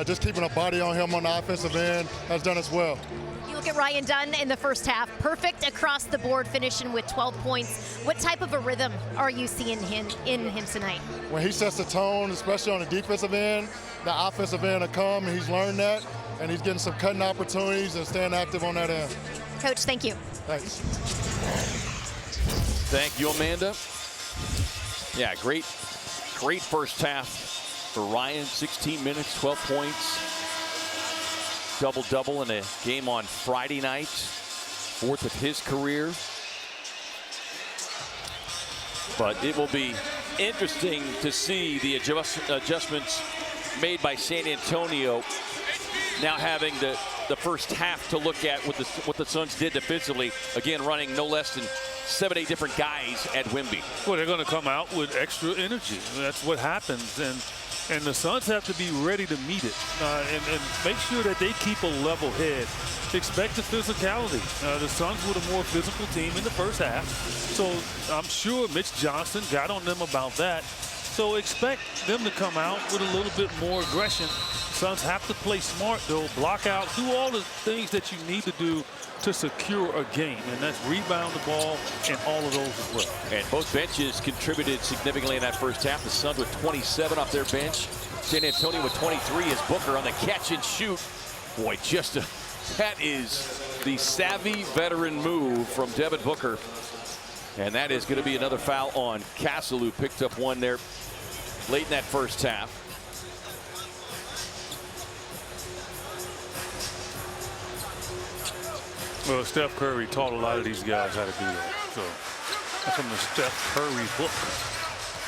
Just keeping a body on him on the offensive end has done us well. You look at Ryan Dunn in the first half, perfect across the board, finishing with 12 points. What type of a rhythm are you seeing in him tonight? When he sets the tone, especially on the defensive end, the offensive end will come, and he's learned that, and he's getting some cutting opportunities and staying active on that end. Coach, thank you. Thanks. Thank you, Amanda. Yeah, great first half for Ryan. 16 minutes, 12 points. Double-double in a game on Friday night. 4th of his career. But it will be interesting to see the adjustments made by San Antonio, now having the first half to look at what the Suns did defensively. Again, running no less than 7-8 different guys at Wemby. Well, they're going to come out with extra energy. That's what happens. And the Suns have to be ready to meet it and make sure that they keep a level head. Expect the physicality. The Suns were the more physical team in the first half. So I'm sure Mitch Johnson got on them about that. So expect them to come out with a little bit more aggression. Suns have to play smart, though, block out, do all the things that you need to do to secure a game, and that's rebound the ball and all of those as well. And both benches contributed significantly in that first half. The Suns with 27 off their bench. San Antonio with 23 as Booker on the catch and shoot. Boy, that is the savvy veteran move from Devin Booker. And that is going to be another foul on Castle, who picked up one there late in that first half. Well, Steph Curry taught a lot of these guys how to do that. So that's from the Steph Curry book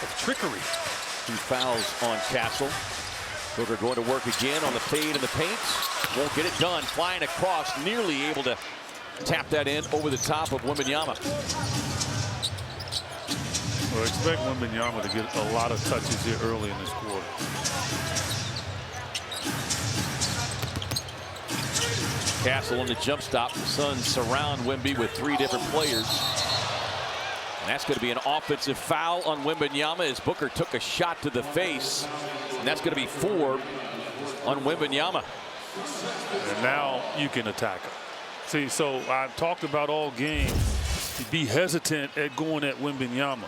of trickery. 2 fouls on Castle. Booker going to work again on the fade in the paint. Won't get it done. Flying across, nearly able to tap that in over the top of Wembanyama. Well, expect Wembanyama to get a lot of touches here early in this quarter. Castle on the jump stop. The Suns surround Wemby with 3 different players. And that's going to be an offensive foul on Wembanyama as Booker took a shot to the face. And that's going to be 4 on Wembanyama. And now you can attack him. See, so I talked about all game, be hesitant at going at Wembanyama.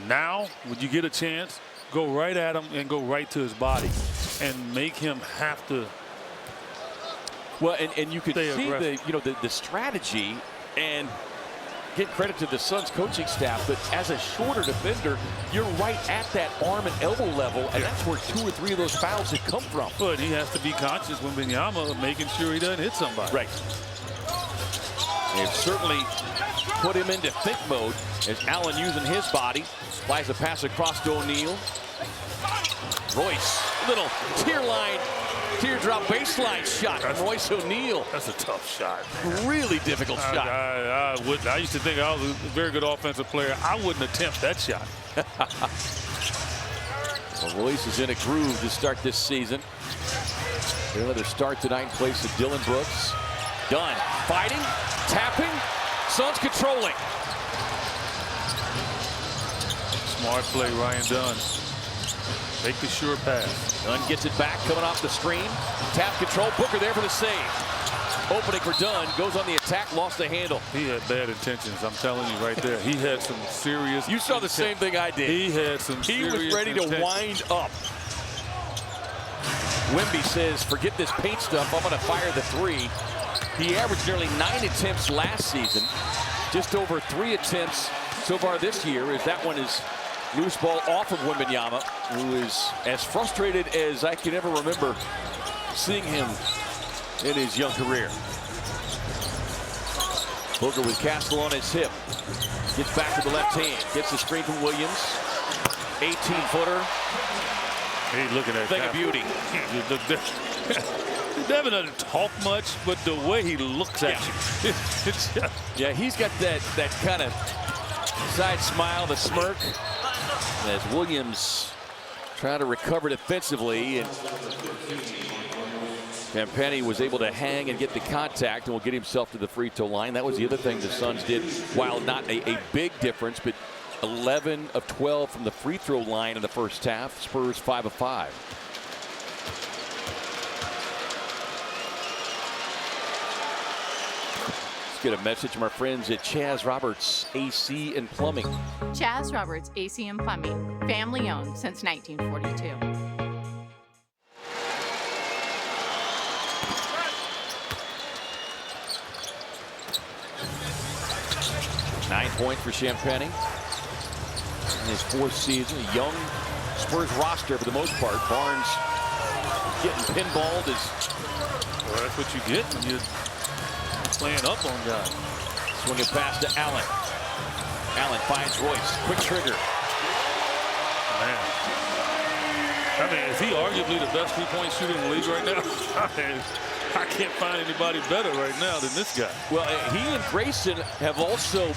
Now, when you get a chance, go right at him and go right to his body and make him have to. Well, and you could see the strategy, and get credit to the Suns coaching staff, but as a shorter defender, you're right at that arm and elbow level, and that's where 2 or 3 of those fouls have come from. But he has to be conscious when Wembanyama making sure he doesn't hit somebody. Right. They've certainly put him into think mode as Allen using his body. Flies a pass across to O'Neal. Royce, little teardrop baseline shot from Royce O'Neal. That's a tough shot. Really difficult shot. I used to think I was a very good offensive player. I wouldn't attempt that shot. Well, Royce is in a groove to start this season. Another start tonight in place of Dillon Brooks. Dunn fighting, tapping, Suns controlling. Smart play, Ryan Dunn. Make the sure pass. Dunn gets it back, coming off the screen. Tap control, Booker there for the save. Opening for Dunn, goes on the attack, lost the handle. He had bad intentions, I'm telling you right there. He had some serious. You saw the same thing I did. He had some serious. He was ready to wind up. Wemby says, forget this paint stuff, I'm going to fire the 3. He averaged nearly 9 attempts last season. Just over 3 attempts so far this year, as that one is loose ball off of Wembanyama, who is as frustrated as I can ever remember seeing him in his young career. Booker with Castle on his hip. Gets back to the left hand. Gets the screen from Williams. 18-footer. Hey, looking at thing of beauty. Devin doesn't talk much, but the way he looks at you. Yeah, he's got that kind of side smile, the smirk. As Williams trying to recover defensively, and Campani was able to hang and get the contact and will get himself to the free throw line. That was the other thing the Suns did, while not a big difference, but 11 of 12 from the free throw line in the first half. Spurs 5 of 5. Get a message from our friends at Chaz Roberts AC and Plumbing. Chaz Roberts AC and Plumbing, family owned since 1942. 9 points for Champagny in his 4th season. A young Spurs roster for the most part. Barnes getting pinballed. Well, that's what you get when you're playing up on guys. Swinging pass to Allen. Allen finds Royce. Quick trigger. Man. I mean, is he arguably the best 3-point shooter in the league right now? I can't find anybody better right now than this guy. Well, he and Grayson have also,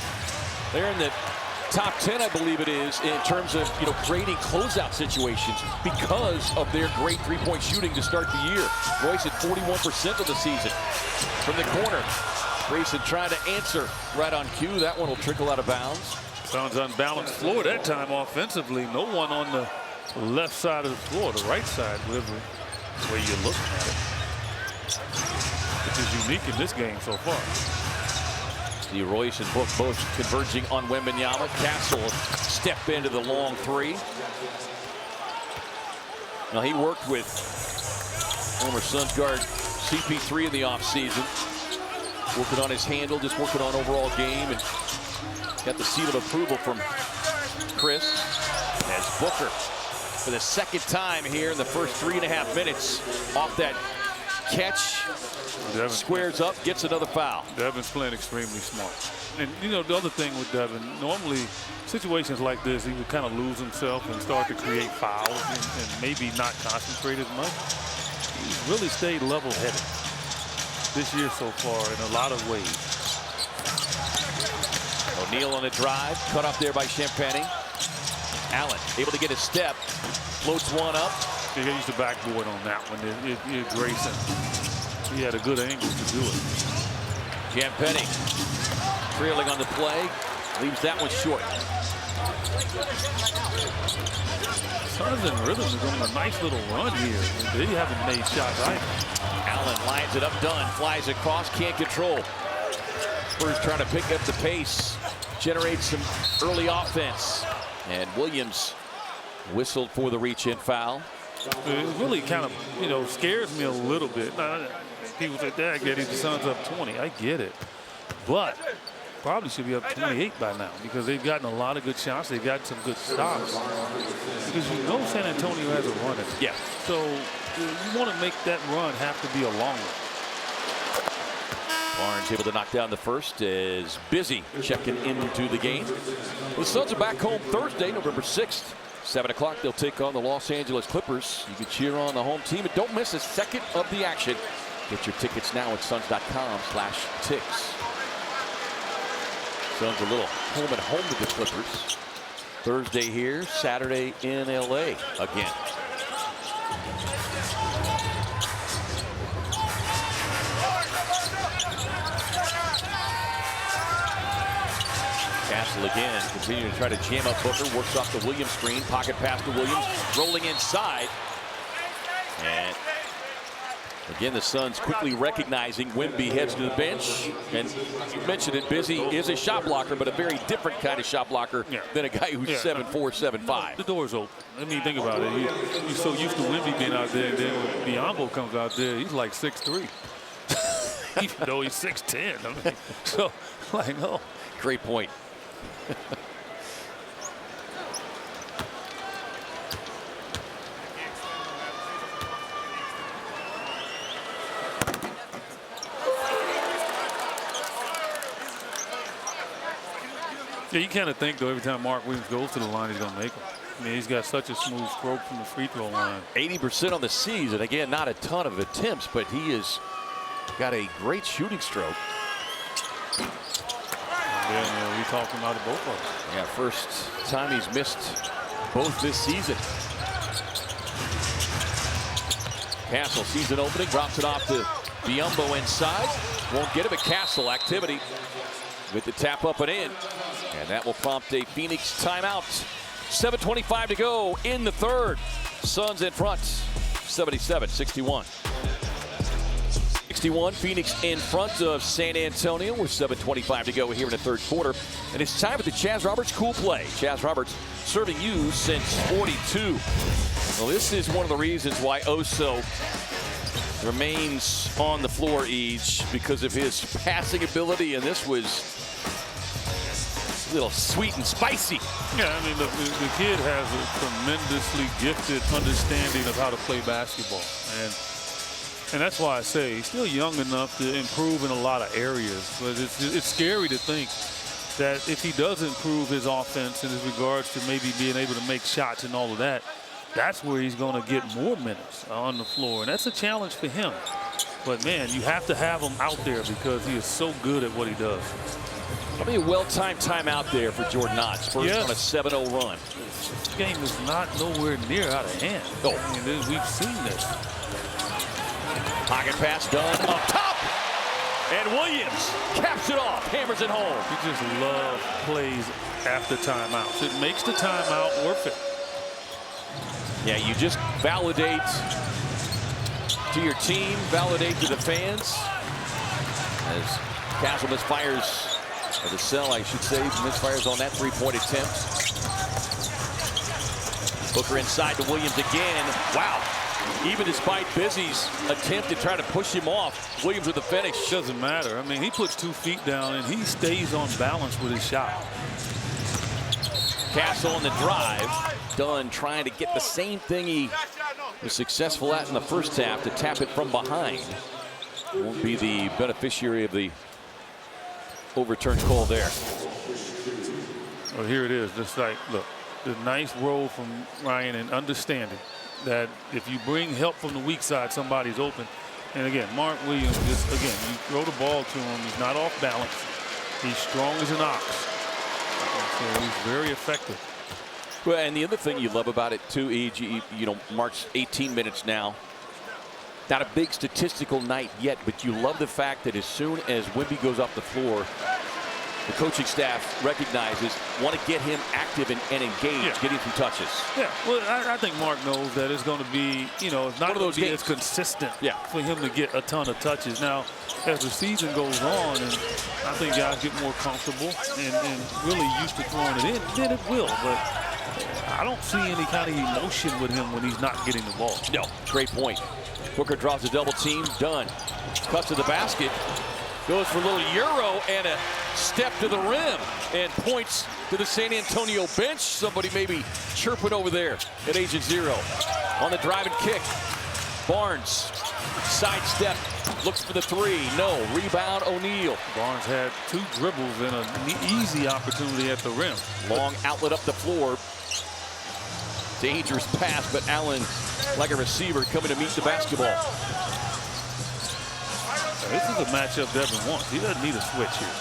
they're in the top 10, I believe it is, in terms of, creating closeout situations because of their great 3-point shooting to start the year. Royce at 41% of the season from the corner. Grayson trying to answer right on cue. That one will trickle out of bounds. Suns unbalanced floor that time offensively. No one on the left side of the floor, the right side, whatever way you're looking at it, which is unique in this game so far. The Royce and Book both converging on Wembanyama. Castle step into the long three. Now he worked with former Suns guard CP3 in the offseason, working on his handle, just working on overall game, and got the seal of approval from Chris. As Booker, for the second time here in the first 3.5 minutes, off that catch, Devin squares up, gets another foul. Devin's playing extremely smart. And, you know, the other thing with Devin, normally situations like this, he would kind of lose himself and start to create fouls and maybe not concentrate as much. He's really stayed level-headed this year so far in a lot of ways. O'Neal on the drive, cut off there by Champagny. Allen able to get a step, floats one up. He used the backboard on that one. Grayson, he had a good angle to do it. Champagny trailing on the play, leaves that one short. Suns and Rhythm is on a nice little run here. They haven't made shots either. Allen lines it up, done, flies across, can't control. Spurs trying to pick up the pace, generate some early offense. And Williams whistled for the reach-in foul. It really kind of, you know, scares me a little bit. People say, Dad, the Suns up 20. I get it. But probably should be up 28 by now because they've gotten a lot of good shots. They've got some good stops. Because you know San Antonio has a run. Yeah. So you want to make that run have to be a long one. Barnes able to knock down the first as Busy checking into the game. The Suns are back home Thursday, November 6th. 7 o'clock, they'll take on the Los Angeles Clippers. You can cheer on the home team and don't miss a second of the action. Get your tickets now at suns.com/ticks. Suns a little home and home with the Clippers. Thursday here, Saturday in LA again. Castle again, continuing to try to jam up Booker, works off the Williams screen, pocket pass to Williams, rolling inside. And again, the Suns quickly recognizing Wemby heads to the bench. And you mentioned it, Busy is a shot blocker, but a very different kind of shot blocker than a guy who's 7'4", 7'5". The door's open. I mean, think about it. You're so used to Wemby being out there, and then when Biombo comes out there, he's like 6'3". Even though he's 6'10". I mean, so, like, no. Great point. Yeah, you kind of think, though, every time Mark Williams goes to the line, he's going to make them. I mean, he's got such a smooth stroke from the free throw line. 80% on the season. Again, not a ton of attempts, but he has got a great shooting stroke. Yeah, we talked him out of both of them. Yeah, first time he's missed both this season. Castle sees an opening, drops it off to Biombo inside. Won't get it, but Castle activity with the tap up and in. And that will prompt a Phoenix timeout. 7:25 to go in the third. Suns in front, 77-61. 61, Phoenix in front of San Antonio with 7:25 to go here in the third quarter. And it's time for the Chaz Roberts Cool Play. Chaz Roberts serving you since 42. Well, this is one of the reasons why Oso remains on the floor each, because of his passing ability, and this was a little sweet and spicy. Yeah, I mean, the kid has a tremendously gifted understanding of how to play basketball. And that's why I say he's still young enough to improve in a lot of areas. But it's scary to think that if he does improve his offense in his regards to maybe being able to make shots and all of that, that's where he's going to get more minutes on the floor. And that's a challenge for him. But, man, you have to have him out there because he is so good at what he does. Probably a well-timed timeout there for Jordan Knott. Spurs on a 7-0 run. This game is not nowhere near out of hand. Oh. I mean, we've seen this. Pocket pass done up top. And Williams caps it off, hammers it home. You just love plays after timeouts. It makes the timeout worth it. Yeah, you just validate to your team, validate to the fans. As Castle misfires, or the cell, I should say, misfires on that three-point attempt. Booker inside to Williams again. Wow. Even despite Busy's attempt to try to push him off, Williams with the finish. Doesn't matter. I mean, he puts 2 feet down and he stays on balance with his shot. Castle on the drive. Dunn trying to get the same thing he was successful at in the first half, to tap it from behind. Won't be the beneficiary of the overturned call there. Well, here it is. Just like, look, the nice roll from Ryan, and understanding that if you bring help from the weak side, somebody's open. And again, Mark Williams, just again, you throw the ball to him, he's not off balance. He's strong as an ox. So he's very effective. Well, and the other thing you love about it too, E.G., you know, Mark's 18 minutes now. Not a big statistical night yet, but you love the fact that as soon as Wemby goes off the floor, the coaching staff recognizes, want to get him active and engaged, getting some touches. Yeah, well, I think Mark knows that it's going to be, you know, it's not going to be as consistent for him to get a ton of touches. Now, as the season goes on, and I think guys get more comfortable and really used to throwing it in, then it will. But I don't see any kind of emotion with him when he's not getting the ball. No, great point. Booker draws a double team. Dunn cuts to the basket. Goes for a little euro and a step to the rim, and points to the San Antonio bench. Somebody maybe chirping over there at Agent Zero. On the drive and kick, Barnes sidestep, looks for the three. No, rebound O'Neal. Barnes had 2 dribbles and an easy opportunity at the rim. Long outlet up the floor. Dangerous pass, but Allen, like a receiver, coming to meet the basketball. This is a matchup Devin wants. He doesn't need a switch here.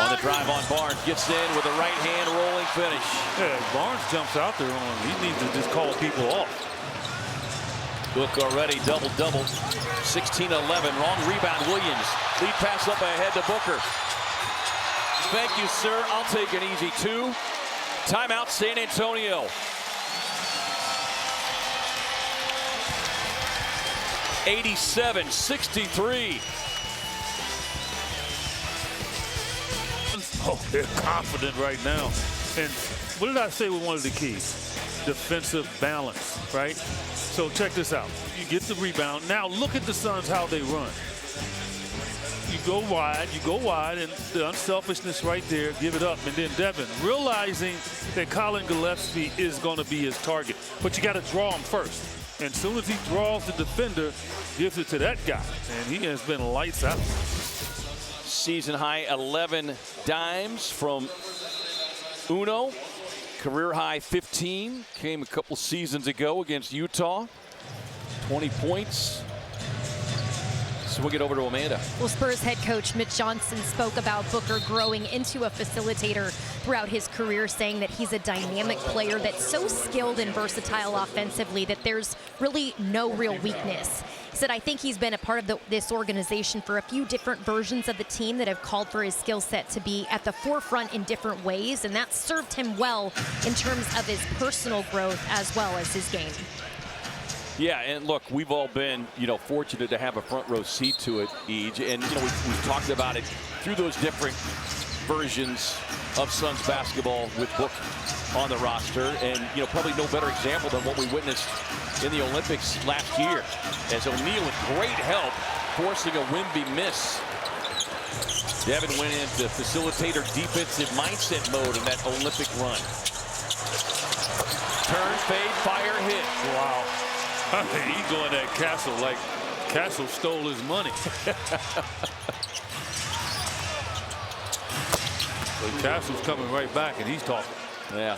On the drive on Barnes, gets in with a right hand rolling finish. Yeah, Barnes jumps out there on him. He needs to just call people off. Book already double-double. 16-11, wrong rebound, Williams. Lead pass up ahead to Booker. Thank you, sir. I'll take an easy 2. Timeout, San Antonio. (87-63). Oh, they're confident right now. And what did I say was one of the keys? Defensive balance, right? So check this out. You get the rebound. Now look at the Suns, how they run. You go wide, and the unselfishness right there, give it up. And then Devin, realizing that Colin Gillespie is going to be his target. But you got to draw him first. And as soon as he draws the defender, gives it to that guy. And he has been lights out. Season high 11 dimes from Uno. Career high 15. Came a couple seasons ago against Utah. 20 points. Swing it over to Amanda. Well, Spurs head coach Mitch Johnson spoke about Booker growing into a facilitator throughout his career, saying that he's a dynamic player that's so skilled and versatile offensively that there's really no real weakness. He said, I think he's been a part of this organization for a few different versions of the team that have called for his skill set to be at the forefront in different ways, and that's served him well in terms of his personal growth as well as his game. Yeah, and look, we've all been, fortunate to have a front row seat to it, Eej. And, we've talked about it through those different versions of Suns basketball with Book on the roster. And, probably no better example than what we witnessed in the Olympics last year, as O'Neal with great help forcing a Wemby miss. Devin went into facilitator defensive mindset mode in that Olympic run. Turn, fade, fire, hit. Wow. I mean, he going at Castle like Castle stole his money. But Castle's coming right back, and he's talking. Yeah.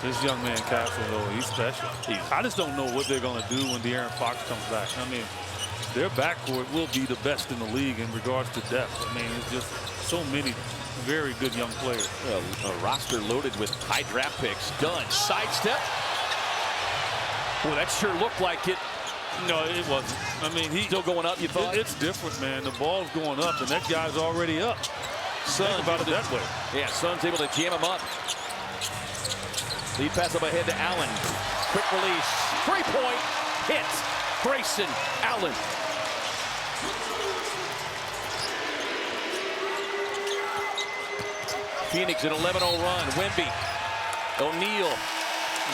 This young man, Castle, though, he's special. I just don't know what they're going to do when De'Aaron Fox comes back. I mean, their backcourt will be the best in the league in regards to depth. I mean, it's just so many very good young players. A roster loaded with high draft picks. Dunn, sidestep. Boy, that sure looked like it No, it wasn't. I mean, he's still going up, you thought? It's different, man. The ball's going up, and that guy's already up. Think about it that way. Yeah, Suns able to jam him up. Lead pass up ahead to Allen. Quick release. Three-point hit. Grayson Allen. Phoenix an 11-0 run. Wemby. O'Neal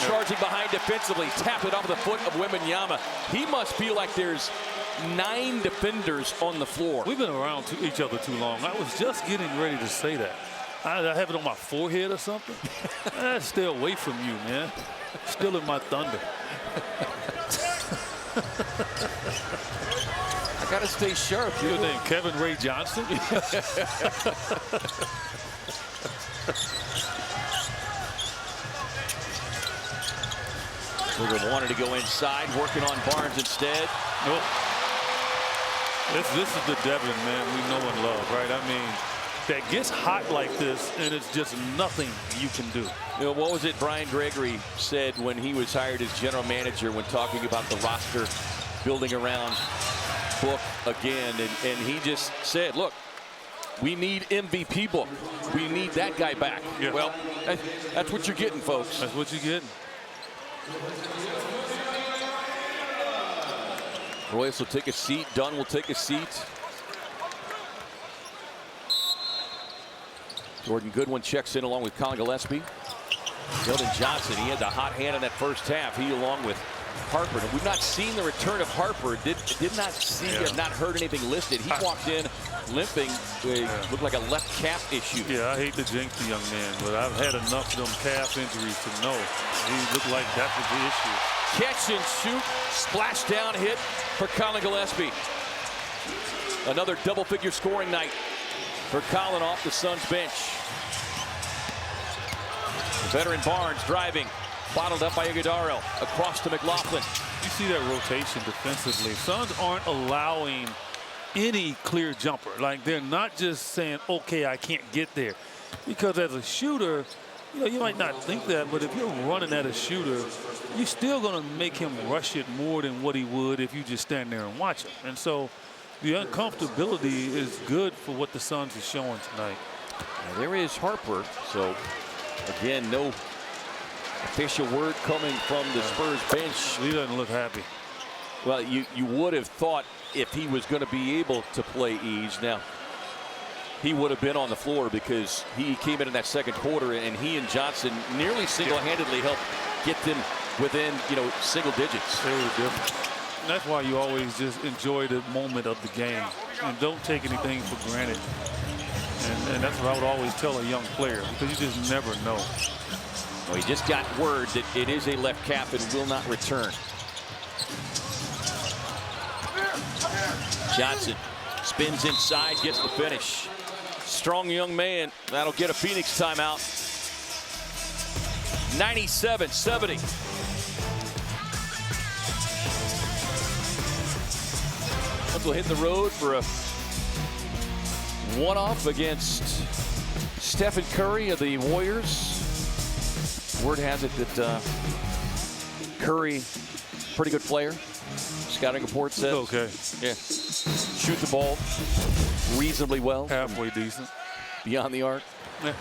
charging behind defensively. Tapped it off the foot of Wembanyama. He must feel like there's 9 defenders on the floor. We've been around each other too long. I was just getting ready to say that. I have it on my forehead or something. Stay away from you, man. Stealing my thunder. I got to stay sharp. Your name, Kevin Ray Johnson? Booker wanted to go inside, working on Barnes instead. Nope. This is the Devin, man, we know and love, right? I mean, that gets hot like this, and it's just nothing you can do. You know, what was it Brian Gregory said when he was hired as general manager when talking about the roster building around Book again? And he just said, look, we need MVP Book. We need that guy back. Yeah. Well, that's what you're getting, folks. That's what you're getting. Royce will take a seat. Dunn will take a seat. Jordan Goodwin checks in along with Colin Gillespie. Keldon Johnson, he had the hot hand in that first half. He along with Harper. And we've not seen the return of Harper. Did not see, have not heard anything listed. He walked in limping. Looked like a left calf issue. Yeah, I hate to jinx the young man, but I've had enough of them calf injuries to know he looked like that was the issue. Catch and shoot, splash down hit for Colin Gillespie. Another double-figure scoring night for Colin off the Suns bench. The veteran Barnes driving, bottled up by Iguodala, across to McLaughlin. You see that rotation defensively. Suns aren't allowing any clear jumper. Like, they're not just saying, okay, I can't get there. Because as a shooter, you know, you might not think that, but if you're running at a shooter, you're still going to make him rush it more than what he would if you just stand there and watch him. And so the uncomfortability is good for what the Suns are showing tonight. Now, there is Harper. So, again, no official word coming from the Spurs bench. He doesn't look happy. Well, you would have thought if he was going to be able to play Eage. Now, he would have been on the floor because he came in that second quarter, and he and Johnson nearly single-handedly helped get them within, single digits. They were different. And that's why you always just enjoy the moment of the game and don't take anything for granted. And that's what I would always tell a young player, because you just never know. Well, he just got word that it is a left calf and will not return. Johnson spins inside, gets the finish. Strong young man. That'll get a Phoenix timeout. 97-70. Suns will hit the road for a one-off against Stephen Curry of the Warriors. Word has it that Curry, pretty good player. Scouting report says. Okay. Yeah. Shoot the ball reasonably well. Halfway decent. Beyond the arc. Yeah.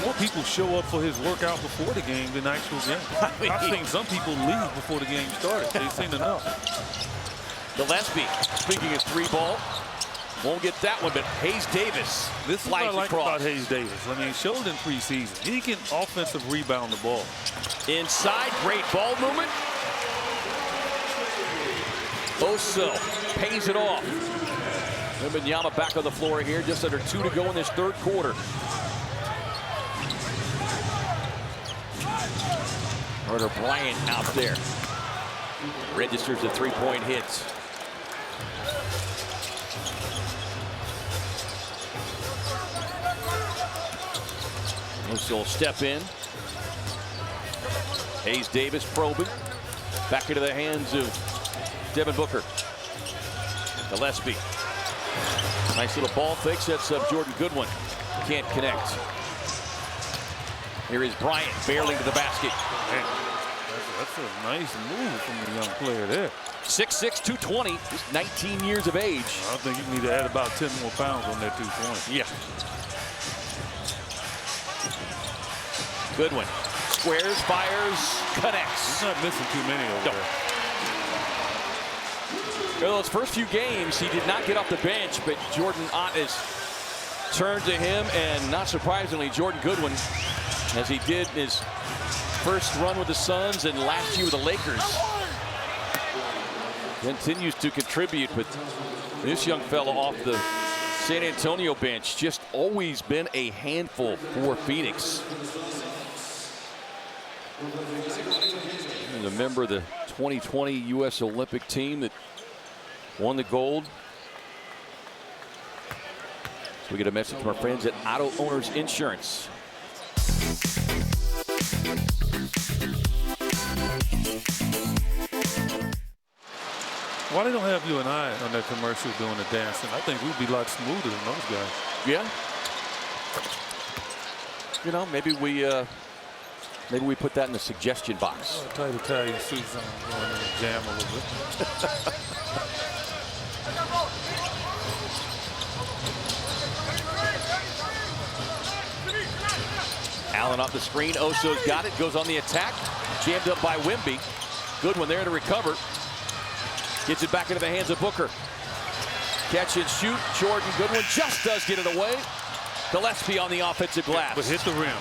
More people show up for his workout before the game than actual game. I've seen some people leave before the game started. They've seen enough. Gillespie, speaking of three ball, won't get that one, but Hayes Davis This is what I like about Hayes Davis. I mean, showed in preseason. He can offensive rebound the ball. Inside, great ball movement. Oso pays it off. Wembanyama back on the floor here, just under 2 to go in this third quarter. Carter Bryant out there. Registers a three-point hit. Oso will step in. Hayes Davis probing. Back into the hands of Devin Booker. Gillespie. Nice little ball fake, sets up Jordan Goodwin. Can't connect. Here is Bryant barreling to the basket. Man, that's a That's a nice move from the young player there. 6'6", 220, just 19 years of age. I think you need to add about 10 more pounds on that 220. Yeah. Goodwin squares, fires, connects. He's not missing too many over there. Well, those first few games, he did not get off the bench, but Jordan Ott has turned to him, and not surprisingly, Jordan Goodwin, as he did in his first run with the Suns and last year with the Lakers, continues to contribute. But this young fella off the San Antonio bench, just always been a handful for Phoenix. And a member of the 2020 U.S. Olympic team that won the gold. So we get a message from our friends at Auto Owners Insurance. Why they don't have you and I on that commercial doing the dancing? I think we'd be a lot smoother than those guys. Yeah. You know, maybe we put that in the suggestion box. Oh, tight Italian suits on, going in the jam a little bit. Allen off the screen. Oso's got it. Goes on the attack. Jammed up by Wemby. Goodwin there to recover. Gets it back into the hands of Booker. Catch and shoot. Jordan Goodwin just does get it away. Gillespie on the offensive glass. But hit the rim.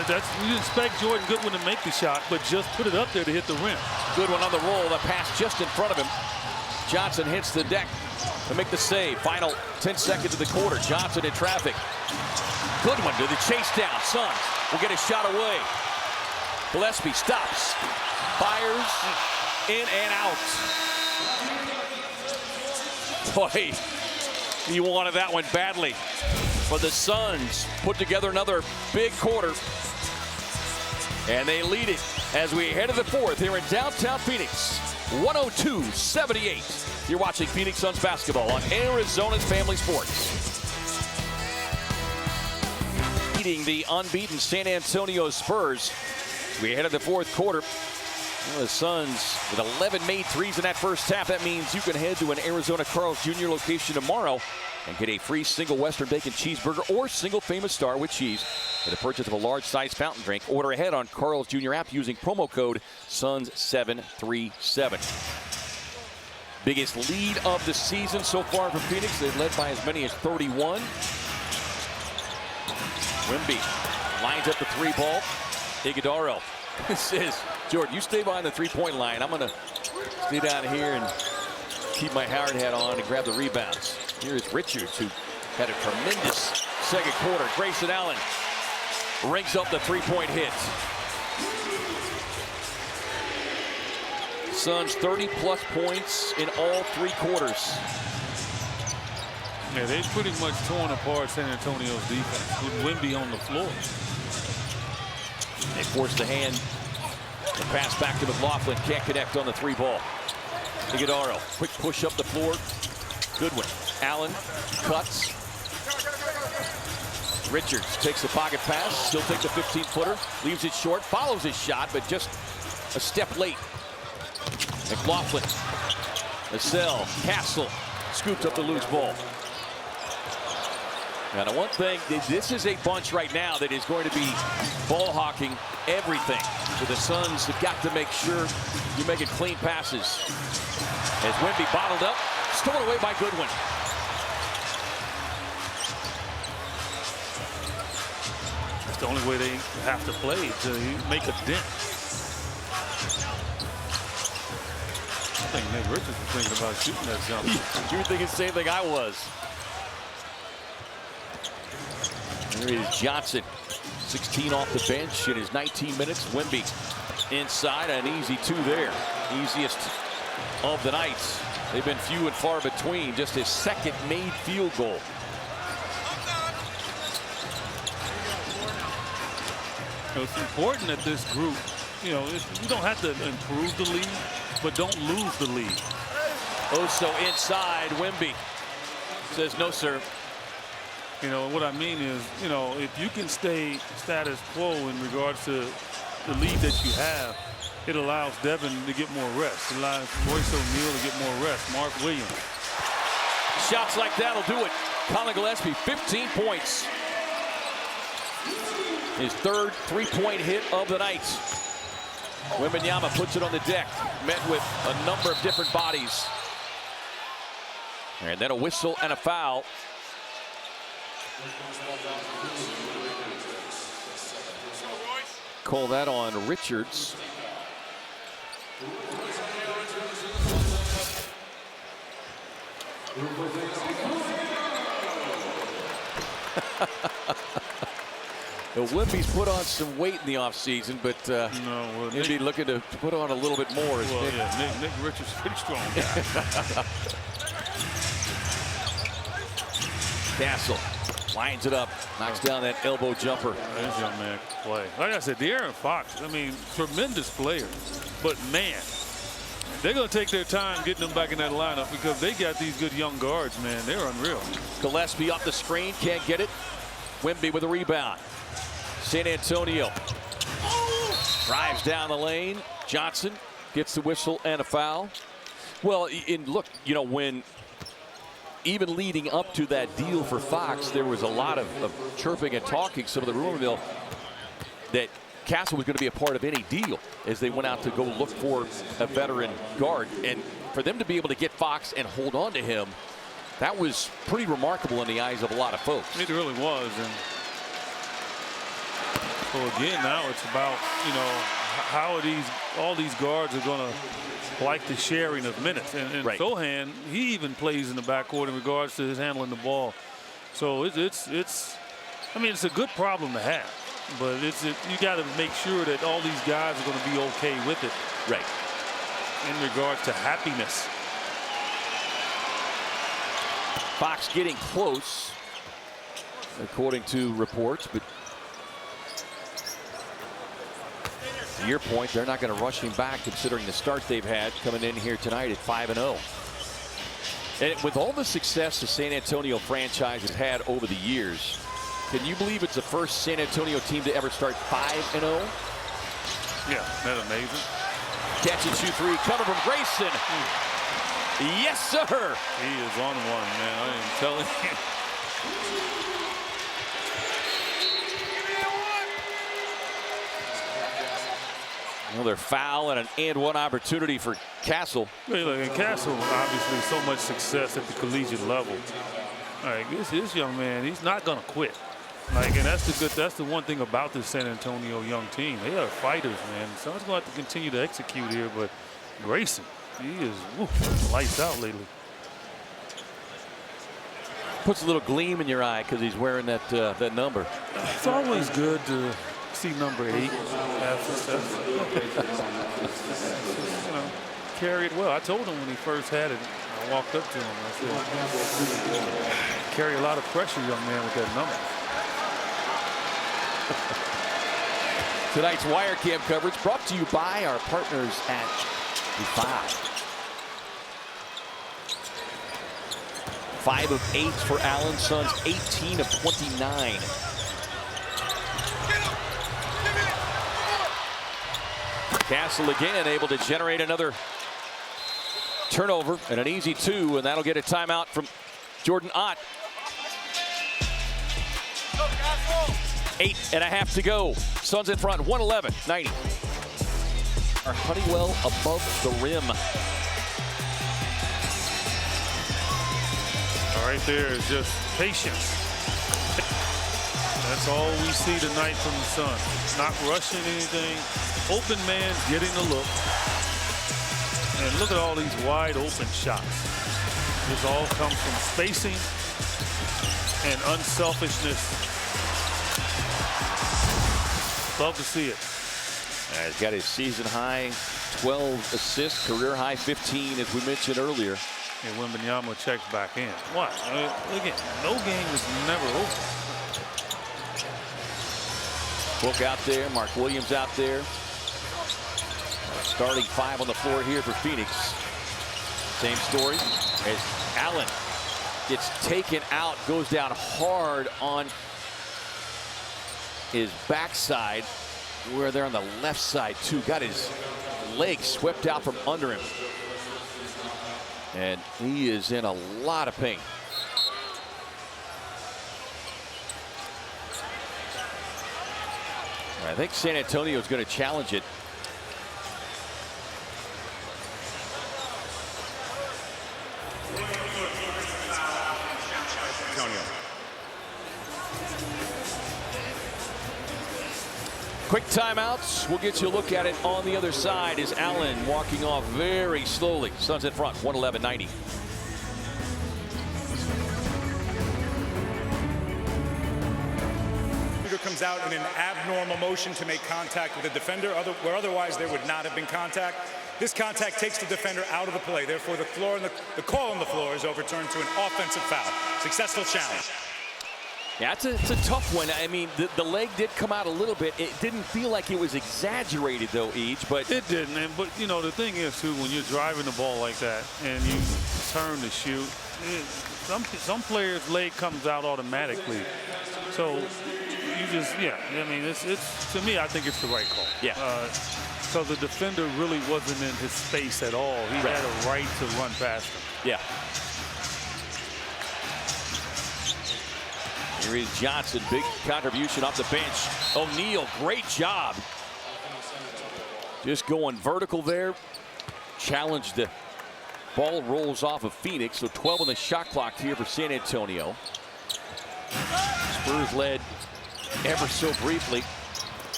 That's, you expect Jordan Goodwin to make the shot, but just put it up there to hit the rim. Goodwin on the roll. The pass just in front of him. Johnson hits the deck to make the save. Final 10 seconds of the quarter. Johnson in traffic. Goodwin to the chase down. Suns will get a shot away. Gillespie stops. Fires. In and out. Boy, he wanted that one badly. But the Suns put together another big quarter. And they lead it as we head to the fourth here in downtown Phoenix. 102-78. You're watching Phoenix Suns basketball on Arizona's Family Sports. Beating the unbeaten San Antonio Spurs. We head to the fourth quarter. Well, the Suns with 11 made threes in that first half. That means you can head to an Arizona Carl's Jr. location tomorrow and get a free single Western Bacon cheeseburger or single Famous Star with cheese for the purchase of a large size fountain drink. Order ahead on Carl's Jr. app using promo code SUNS737. Biggest lead of the season so far for Phoenix. They've led by as many as 31. Wemby lines up the three ball. Iguodaro says, Jordan, you stay behind the three-point line. I'm going to stay down here and keep my hard hat on and grab the rebounds. Here's Richards, who had a tremendous second quarter. Grayson Allen rings up the three-point hit. Suns 30-plus points in all three quarters. Yeah, they pretty much torn apart San Antonio's defense with Wemby on the floor. They force the hand. The pass back to McLaughlin. Can't connect on the three ball. Iguodaro, quick push up the floor. Goodwin. Allen cuts. Richards takes the pocket pass. Still take the 15-footer. Leaves it short. Follows his shot, but just a step late. McLaughlin. Vassell. Castle. Scoops up the loose ball. Now, the one thing, this is a bunch right now that is going to be ball hawking everything. So the Suns have got to make sure you're making clean passes. As Wemby bottled up, stolen away by Goodwin. That's the only way they have to play to make a dent. I think Nate Richards was thinking about shooting that jumper. You were thinking the same thing I was. Here is Johnson, 16 off the bench in his 19 minutes. Wemby inside, an easy two there. Easiest of the night. They've been few and far between. Just his second made field goal. It's important that this group, you know, you don't have to improve the lead, but don't lose the lead. Oso inside. Wemby says no, sir. You know, what I mean is, you know, if you can stay status quo in regards to the lead that you have, it allows Devin to get more rest. It allows Royce O'Neal to get more rest. Mark Williams. Shots like that'll do it. Colin Gillespie, 15 points. His third three-point hit of the night. Wembanyama puts it on the deck, met with a number of different bodies. And then a whistle and a foul. Call that on Richards. The Wimby's put on some weight in the offseason, but he'll be looking to put on a little bit more. Well, yeah, Nick Richards is a pretty strong guy. Castle lines it up, knocks down that elbow jumper. This young man can play. Like I said, De'Aaron Fox, I mean, tremendous player. But, man, they're going to take their time getting them back in that lineup because they got these good young guards, man. They're unreal. Gillespie off the screen, can't get it. Wemby with a rebound. San Antonio drives down the lane. Johnson gets the whistle and a foul. Well, look, you know, when even leading up to that deal for Fox, there was a lot of chirping and talking. Some of the rumor mill that Castle was going to be a part of any deal as they went out to go look for a veteran guard. And for them to be able to get Fox and hold on to him, that was pretty remarkable in the eyes of a lot of folks. It really was. And so again, now it's about, you know, how are all these guards are going to like the sharing of minutes. And right. Sohan, he even plays in the backcourt in regards to his handling the ball. So it's I mean, it's a good problem to have, but you got to make sure that all these guys are going to be okay with it. Right. In regards to happiness. Fox getting close, according to reports, but to your point, they're not going to rush him back considering the start they've had coming in here tonight at 5-0. And with all the success the San Antonio franchise has had over the years, can you believe it's the first San Antonio team to ever start 5-0? Yeah, that's amazing. Catch and shoot three, cover from Grayson. Yes, sir. He is on one, man. I am telling you. Another foul and an and-one opportunity for Castle. And Castle, obviously, so much success at the collegiate level. Like this young man, he's not gonna quit. Like, and that's the one thing about this San Antonio young team. They are fighters, man. Someone's gonna have to continue to execute here, but Grayson, he is lights out lately. Puts a little gleam in your eye because he's wearing that number. It's always good to see number 8 have success. You know, carry it well. I told him when he first had it, I walked up to him. I said, carry a lot of pressure, young man, with that number. Tonight's Wire Cam coverage brought to you by our partners at the 5 of 8 for Allen. Suns 18 of 29. Castle again able to generate another turnover and an easy 2, and that'll get a timeout from Jordan Ott. 8.5 to go. Suns in front, 111-90. Honeywell above the rim. Right there is just patience. That's all we see tonight from the Suns. Not rushing anything. Open man getting the look. And look at all these wide open shots. This all comes from spacing and unselfishness. Love to see it. He's got his season high 12 assists, career high 15, as we mentioned earlier. And Wembanyama checks back in. What? Again, no game is never over. Book out there, Mark Williams out there. Starting 5 on the floor here for Phoenix. Same story as Allen gets taken out, goes down hard on his backside, where they're on the left side too. Got his leg swept out from under him. And he is in a lot of pain. I think San Antonio is going to challenge it. Quick timeouts. We'll get you a look at it on the other side as Allen walking off very slowly. Suns in front, 111-90. Comes out in an abnormal motion to make contact with the defender, where otherwise there would not have been contact. This contact takes the defender out of the play. Therefore, the call on the floor is overturned to an offensive foul. Successful challenge. Yeah, it's a tough one. I mean, the leg did come out a little bit. It didn't feel like it was exaggerated, though, Each, but it didn't. But you know, the thing is, too, when you're driving the ball like that and you turn to shoot, some players' leg comes out automatically. So you just, yeah. I mean, it's to me, I think it's the right call. Yeah. So the defender really wasn't in his space at all. He had a right to run past him. Yeah. Here is Johnson, big contribution off the bench. O'Neal, great job. Just going vertical there. Challenged the ball, rolls off of Phoenix. So 12 on the shot clock here for San Antonio. Spurs led ever so briefly.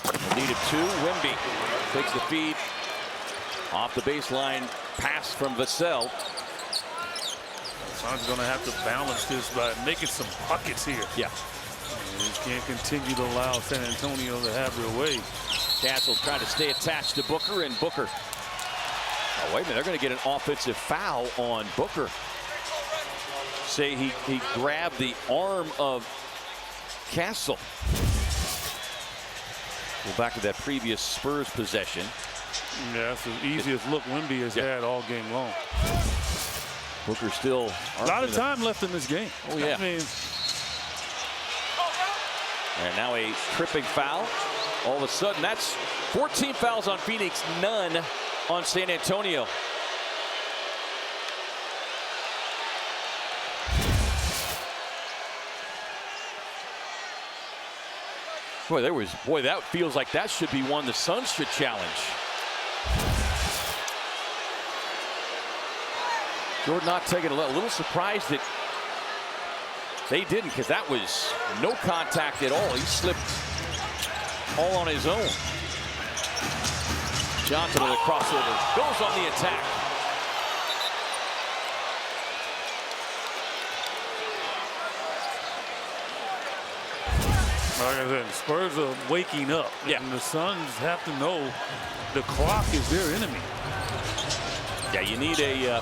A lead of 2. Wemby takes the feed off the baseline. Pass from Vassell. Suns going to have to balance this by making some buckets here. Yeah. You can't continue to allow San Antonio to have their way. Castle's trying to stay attached to Booker, and Booker. Oh, wait a minute. They're going to get an offensive foul on Booker. Say he grabbed the arm of Castle. Go back to that previous Spurs possession. Yeah, that's the easiest look Wemby has had all game long. Booker still a lot of time left in this game. Oh yeah. I mean, and now a tripping foul. All of a sudden, that's 14 fouls on Phoenix, none on San Antonio. Boy, that feels like that should be one the Suns should challenge. Jordan not taking a little surprised that they didn't, because that was no contact at all. He slipped all on his own. Johnson with a crossover goes on the attack. Like I said, Spurs are waking up. Yeah. And the Suns have to know the clock is their enemy. Yeah, you need a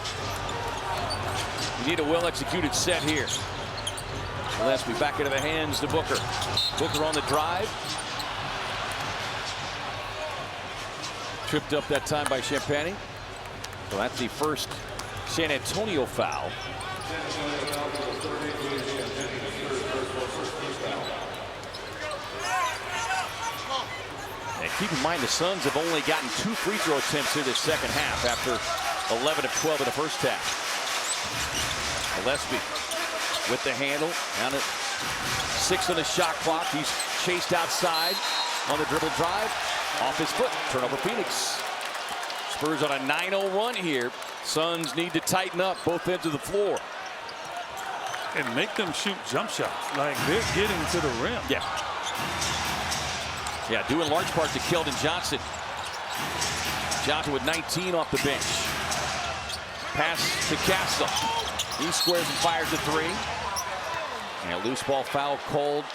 well-executed set here. Gillespie back into the hands to Booker. Booker on the drive. Tripped up that time by Champagny. So that's the first San Antonio foul. And keep in mind the Suns have only gotten 2 free throw attempts in the second half after 11 of 12 in the first half. Gillespie with the handle, down at 6 on the shot clock. He's chased outside on the dribble drive, off his foot. Turnover Phoenix. Spurs on a 9-0 run here. Suns need to tighten up both ends of the floor. And make them shoot jump shots. Like they're getting to the rim. Yeah. Yeah, due in large part to Keldon Johnson. Johnson with 19 off the bench. Pass to Castle. He squares and fires the 3. And a loose ball foul called.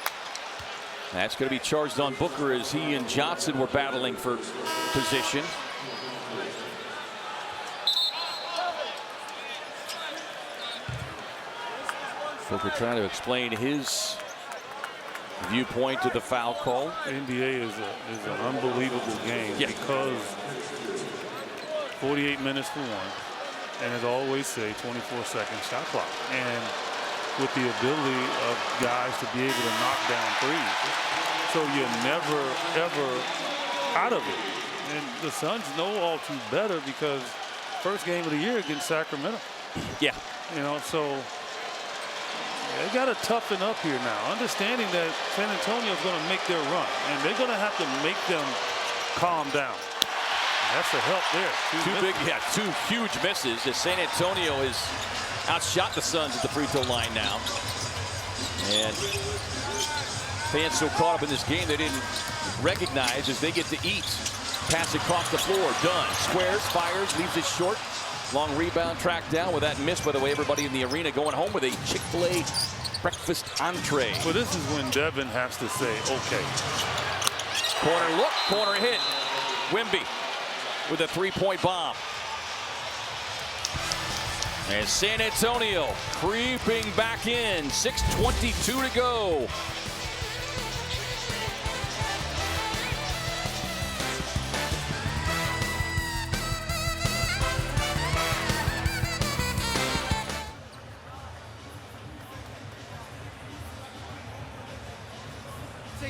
That's going to be charged on Booker as he and Johnson were battling for position. Booker trying to explain his viewpoint to the foul call. NBA is an unbelievable game because 48 minutes for one, and as I always say, 24-second shot clock, and with the ability of guys to be able to knock down threes, so you're never ever out of it. And the Suns know all too better because first game of the year against Sacramento. Yeah. You know, so they got to toughen up here now, understanding that San Antonio is going to make their run, and they're going to have to make them calm down. That's the help there. Two huge misses as San Antonio has outshot the Suns at the free throw line now. And fans so caught up in this game they didn't recognize as they get to eat. Pass across the floor, Dunn squares, fires, leaves it short. Long rebound tracked down with that miss. By the way, everybody in the arena going home with a Chick-fil-A breakfast entree. Well, this is when Devin has to say, okay. Corner look, corner hit. Wemby with a three-point bomb. And San Antonio creeping back in. 6:22 to go.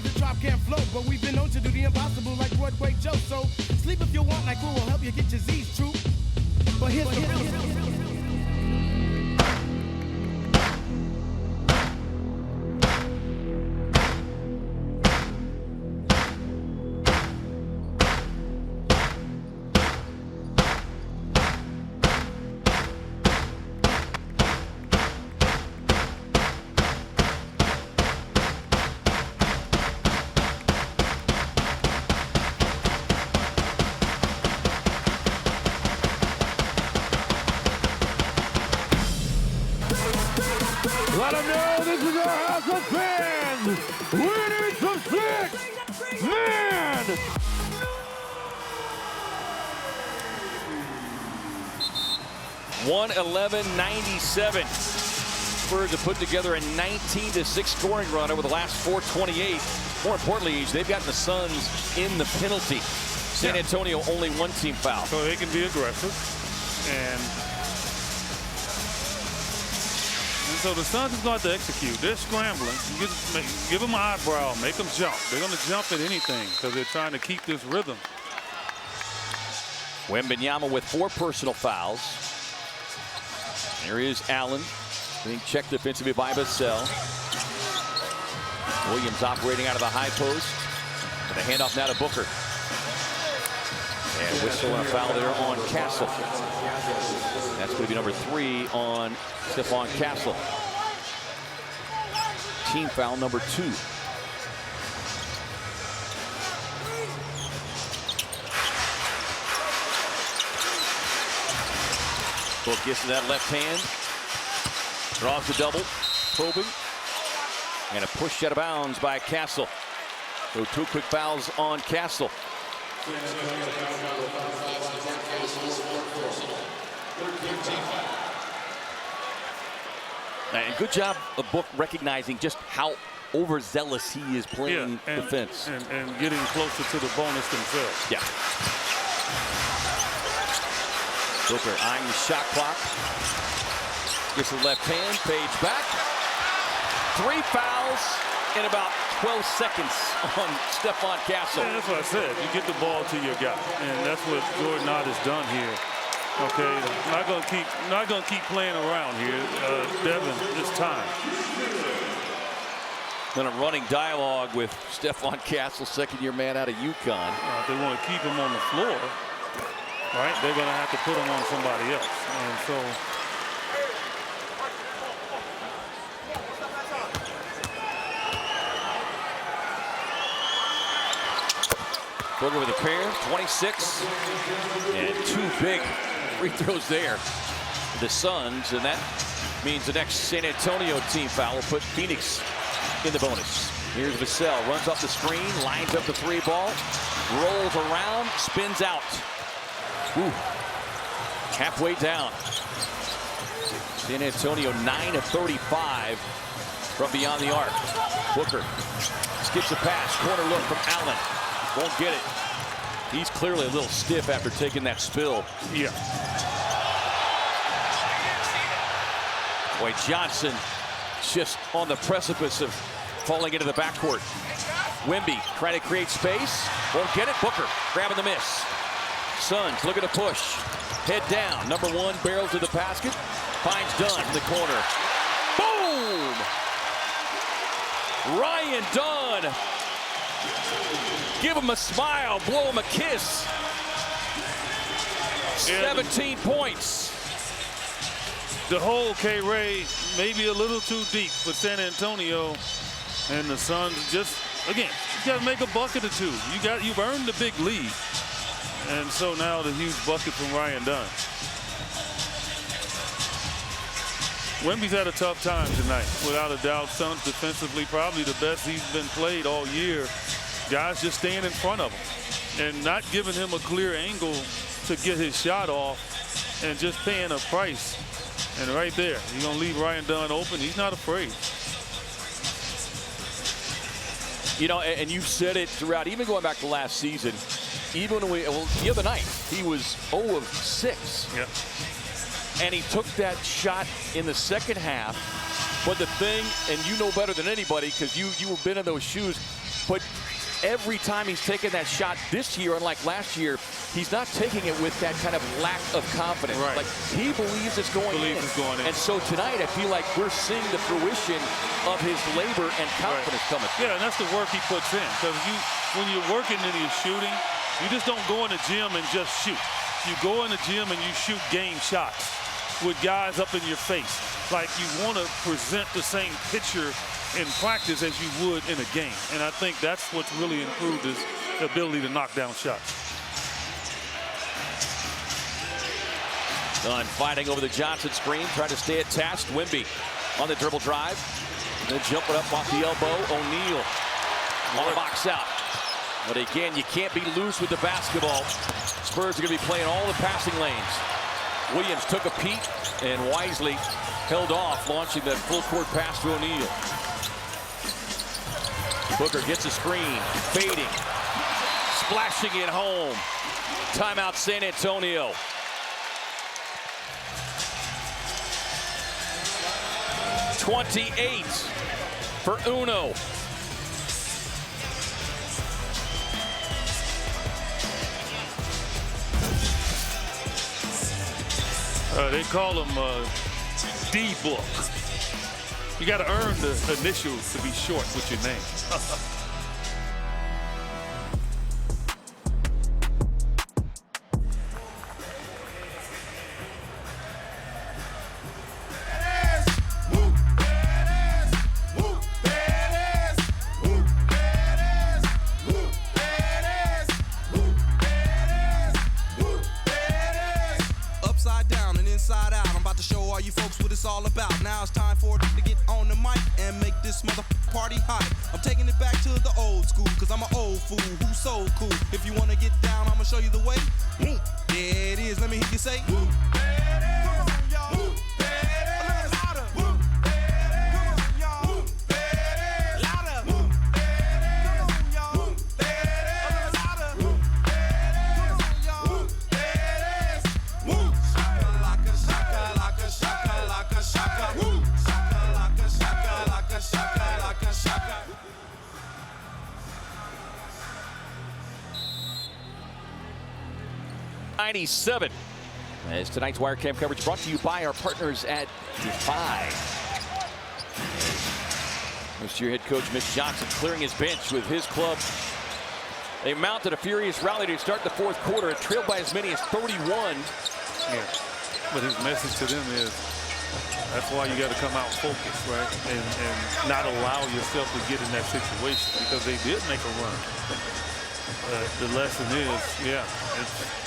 The drop can't float, but we've been known to do the impossible like Broadway Joe. So sleep if you want, like we will help you get your Z's true. But here's the real. Let them know this is our house of fans. We need some six, man. 111-97. Spurs have put together a 19-6 scoring run over the last 428. More importantly, they've gotten the Suns in the penalty. San Antonio only one team foul. So they can be aggressive. And so the Suns is going to have to execute. They're scrambling. Give them an eyebrow. Make them jump. They're going to jump at anything because they're trying to keep this rhythm. Wembanyama with 4 personal fouls. There is Allen being checked defensively by Vassell. Williams operating out of the high post. And a handoff now to Booker. And whistle and a foul there on Castle. That's going to be number 3 on Stephon Castle. Team foul number 2. Book gets to that left hand. Draws the double. Probing. And a push out of bounds by Castle. So 2 quick fouls on Castle. And good job of Book recognizing just how overzealous he is playing defense. And getting closer to the bonus themselves. Yeah. Booker eyeing the shot clock. Gets the left hand, fades back. 3 fouls in about 12 seconds on Stephon Castle. Yeah, that's what I said. You get the ball to your guy, and that's what Jordan Knott has done here. Okay, not gonna keep playing around here. Devin, it's time. Then a running dialogue with Stephon Castle, second-year man out of UConn. If they want to keep him on the floor, right, they're going to have to put him on somebody else. And so Booker with a pair, 26, and 2 big free throws there. The Suns, and that means the next San Antonio team foul will put Phoenix in the bonus. Here's Vassell, runs off the screen, lines up the 3 ball, rolls around, spins out. Ooh. Halfway down. San Antonio 9 of 35 from beyond the arc. Booker skips a pass, corner look from Allen. Won't get it. He's clearly a little stiff after taking that spill. Yeah. Boy, Johnson just on the precipice of falling into the backcourt. Wemby trying to create space. Won't get it. Booker grabbing the miss. Suns looking to push. Head down. Number 1 barrels to the basket. Finds Dunn in the corner. Boom! Ryan Dunn. Give him a smile. Blow him a kiss. 17 points. The hole, K-Ray, maybe a little too deep for San Antonio. And the Suns just, again, you got to make a bucket or two. You've earned the big lead. And so now the huge bucket from Ryan Dunn. Wemby's had a tough time tonight, without a doubt. Suns defensively probably the best he's been played all year. Guys just staying in front of him and not giving him a clear angle to get his shot off and just paying a price. And right there, you're going to leave Ryan Dunn open. He's not afraid. You know, and you've said it throughout, even going back to last season, even when the other night, he was 0 of 6. Yep. And he took that shot in the second half. But the thing, and you know better than anybody because you've been in those shoes, but every time he's taken that shot this year, unlike last year, he's not taking it with that kind of lack of confidence. Right. Like, he believes it's going in. And so tonight, I feel like we're seeing the fruition of his labor and confidence coming. Yeah, and that's the work he puts in. Because when you're working and you're shooting, you just don't go in the gym and just shoot. You go in the gym and you shoot game shots with guys up in your face. Like, you want to present the same picture in practice as you would in a game. And I think that's what's really improved his ability to knock down shots. Dunn fighting over the Johnson screen, trying to stay attached. Wemby on the dribble drive. Then jumping up off the elbow. O'Neal on the box out. But again, you can't be loose with the basketball. Spurs are going to be playing all the passing lanes. Williams took a peek and wisely held off, launching that full court pass to O'Neal. Booker gets a screen, fading, splashing it home. Timeout, San Antonio. .28 for Uno. They call him D-Book. You got to earn the initials to be short with your name. Upside down and inside out. I'm about to show all you folks what it's all about. Now it's time for it to get on the mic and make this mother party hot. I'm taking it back to the old school, cause I'm an old fool who's so cool. If you wanna get down, I'ma show you the way. There it is, let me hear you say. .97 as tonight's Wirecam coverage brought to you by our partners at Defy. This year, head coach Mitch Johnson clearing his bench with his club. They mounted a furious rally to start the fourth quarter and trailed by as many as 31. Yeah, but his message to them is that's why you got to come out focused, right? And not allow yourself to get in that situation, because they did make a run. The lesson is, yeah,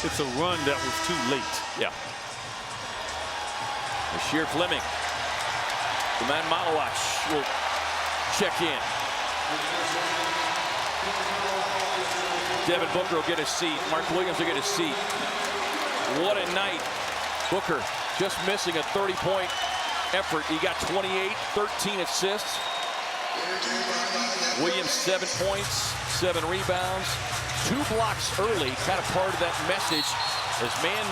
it's a run that was too late. Yeah. Bashir Fleming. The man Malawach will check in. Devin Booker will get a seat. Mark Williams will get a seat. What a night. Booker just missing a 30-point effort. He got 28, 13 assists. Williams 7 points, 7 rebounds, 2 blocks early, kind of part of that message as Man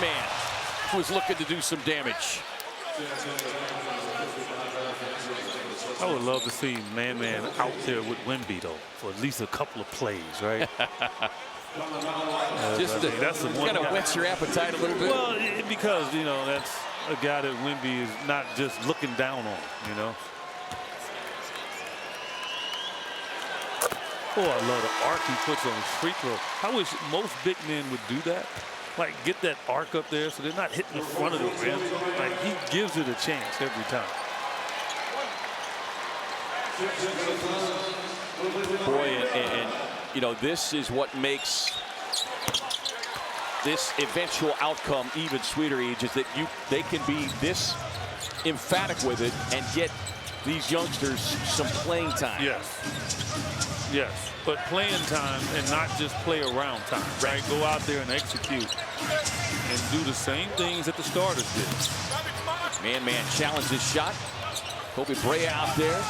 was looking to do some damage. I would love to see man out there with Wemby, though, for at least a couple of plays, right? Just that's the one kind of whets your appetite a little bit. Well, because, you know, that's a guy that Wemby is not just looking down on, you know. Oh, I love the arc he puts on his free throw. I wish most big men would do that. Like, get that arc up there so they're not hitting the front of the rim. Like, he gives it a chance every time. Boy, and you know, this is what makes this eventual outcome even sweeter, Age, is that they can be this emphatic with it and get these youngsters some playing time. Yes. Yes. But playing time and not just play around time, right? Go out there and execute and do the same things that the starters did. Man challenges shot. Kobe Brea out there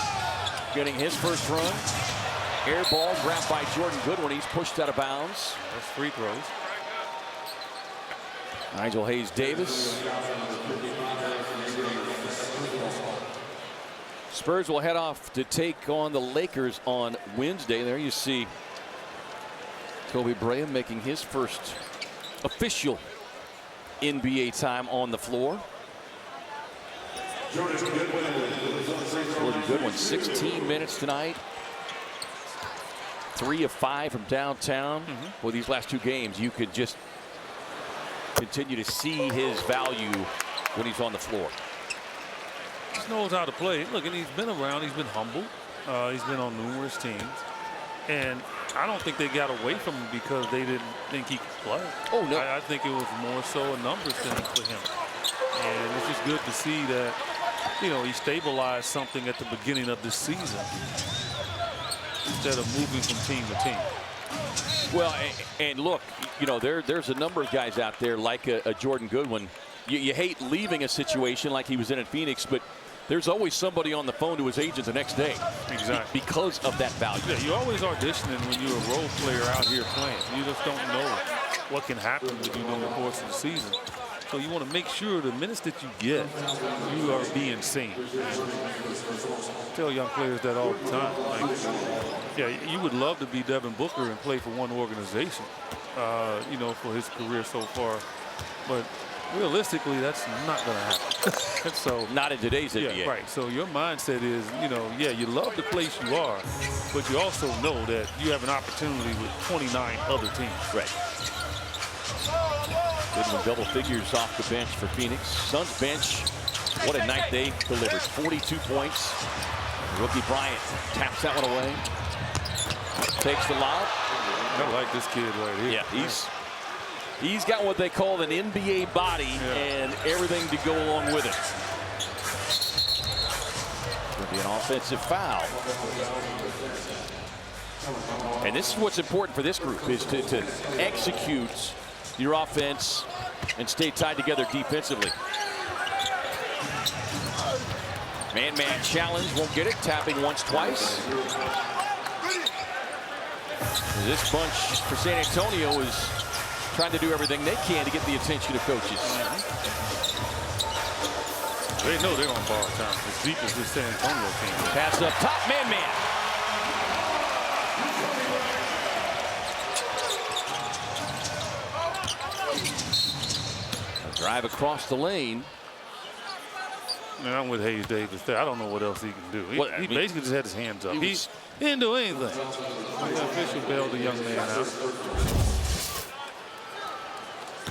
getting his first run. Air ball grabbed by Jordan Goodwin. He's pushed out of bounds. That's free throws. Nigel Hayes-Davis. Spurs will head off to take on the Lakers on Wednesday. There you see Kobe Brea making his first official NBA time on the floor. Jordan Goodwin, 16 minutes tonight. 3 of 5 from downtown. Well, these last 2 games, you could just continue to see his value when he's on the floor. Just knows how to play. Look, and he's been around. He's been humble. He's been on numerous teams. And I don't think they got away from him because they didn't think he could play. Oh, no. I think it was more so a numbers thing for him. And it's just good to see that, you know, he stabilized something at the beginning of this season instead of moving from team to team. Well, and look, you know, there's a number of guys out there like a Jordan Goodwin. You hate leaving a situation like he was in at Phoenix, but there's always somebody on the phone to his agent the next day. Exactly. Because of that value. Yeah, you're always auditioning when you're a role player out here playing. You just don't know what can happen with you during the course of the season. So you want to make sure the minutes that you get, you are being seen. I tell young players that all the time. Like, yeah, you would love to be Devin Booker and play for one organization, you know, for his career so far. But realistically, that's not going to happen. So not in today's NBA. Yeah, right. So your mindset is, you know, yeah, you love the place you are, but you also know that you have an opportunity with 29 other teams. Right. Goodwin double figures off the bench for Phoenix. Suns bench, what a night they delivered. 42 points. Rookie Bryant taps that one away. Takes the lob. I like this kid right here. Yeah, he's got what they call an NBA body and everything to go along with it. Going to be an offensive foul. And this is what's important for this group, is to execute your offense and stay tied together defensively. Man challenge, won't get it. Tapping once, twice. This bunch for San Antonio is trying to do everything they can to get the attention of coaches. They know they're on borrowed time. As deep as this San Antonio team. Pass up top, man. Drive across the lane. Man, I'm with Hayes-Davis there. I don't know what else he can do. He basically just had his hands up. He didn't do anything. The official bailed the young man out.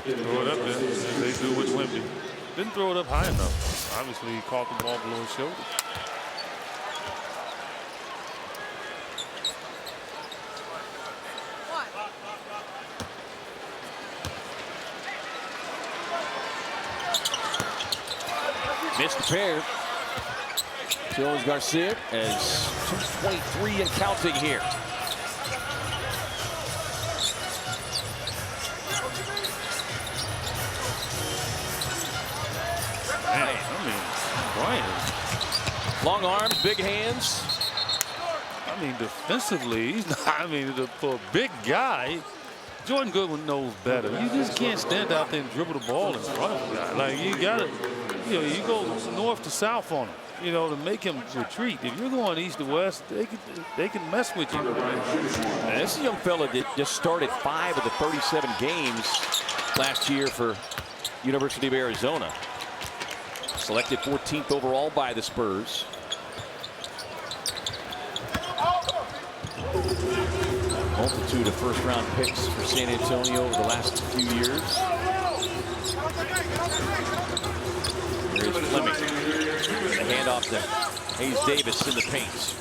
Throw it up there, as they do with Wemby. Didn't throw it up high enough. Obviously, he caught the ball below his shoulder. Missed the pair. Jones Garcia as 2:23 and counting here. Man, I mean, Brian. Long arms, big hands. I mean, defensively, he's not, I mean, for a big guy, Jordan Goodwin knows better. You just can't stand out there and dribble the ball in front of a guy. Like, you got to, you know, you go north to south on him. you know, to make him retreat. If you're going east to west, they can mess with you. And this is a young fella that just started 5 of the 37 games last year for University of Arizona. Selected 14th overall by the Spurs. Multitude of first-round picks for San Antonio over the last few years. Here is Fleming. The handoff to Hayes Davis in the paint.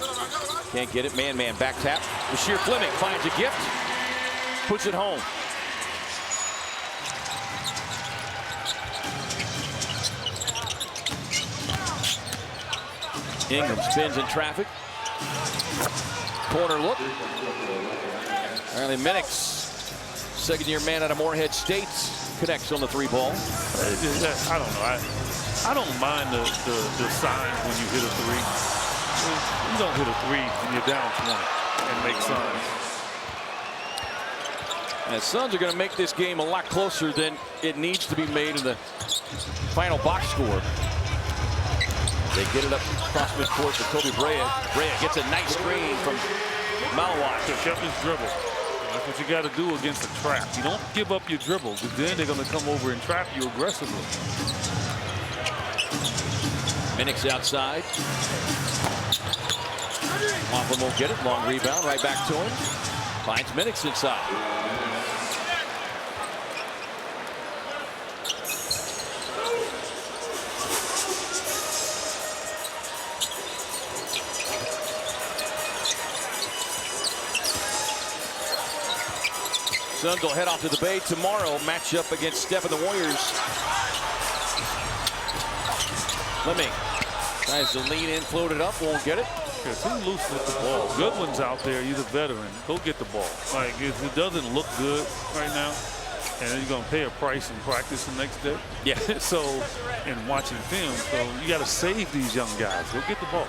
Can't get it. Man-man back tap. Bashir Fleming finds a gift. Puts it home. Ingram spins in traffic. Corner look. Riley Minix, second-year man out of Morehead State, connects on the 3-ball. I don't know. I don't mind the signs when you hit a 3. You don't hit a 3 when you're down 20 and make signs. And the Suns are going to make this game a lot closer than it needs to be made in the final box score. They get it up across midcourt to Kobe Brea. Brea gets a nice screen from Malawai. To keep his dribble. That's what you got to do against a trap. You don't give up your dribble, because then they're going to come over and trap you aggressively. Minix outside. Hoffman won't get it. Long rebound right back to him. Finds Minix inside. Suns will head off to the Bay tomorrow. Match up against Steph and the Warriors. Fleming tries to lean in, float it up, won't get it. Yeah, too loose with the ball. Goodwin's out there. He's a veteran. Go get the ball. Like, if it doesn't look good right now, and then you're going to pay a price in practice the next day. Yeah. So, and watching film, so you got to save these young guys. Go get the ball.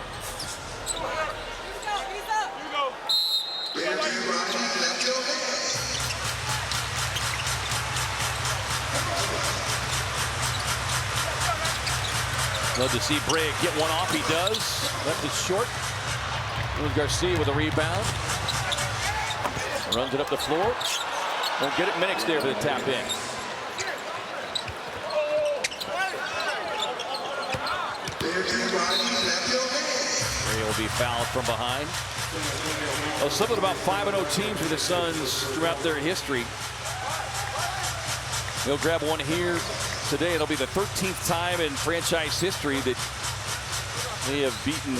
Love to see Brea get one off. He does. Left it short. Here's Garcia with a rebound. Runs it up the floor. Won't get it. Minix there for the tap in. Brea will be fouled from behind. Oh, something about 5-0 teams for the Suns throughout their history. He'll grab one here today. It'll be the 13th time in franchise history that they have beaten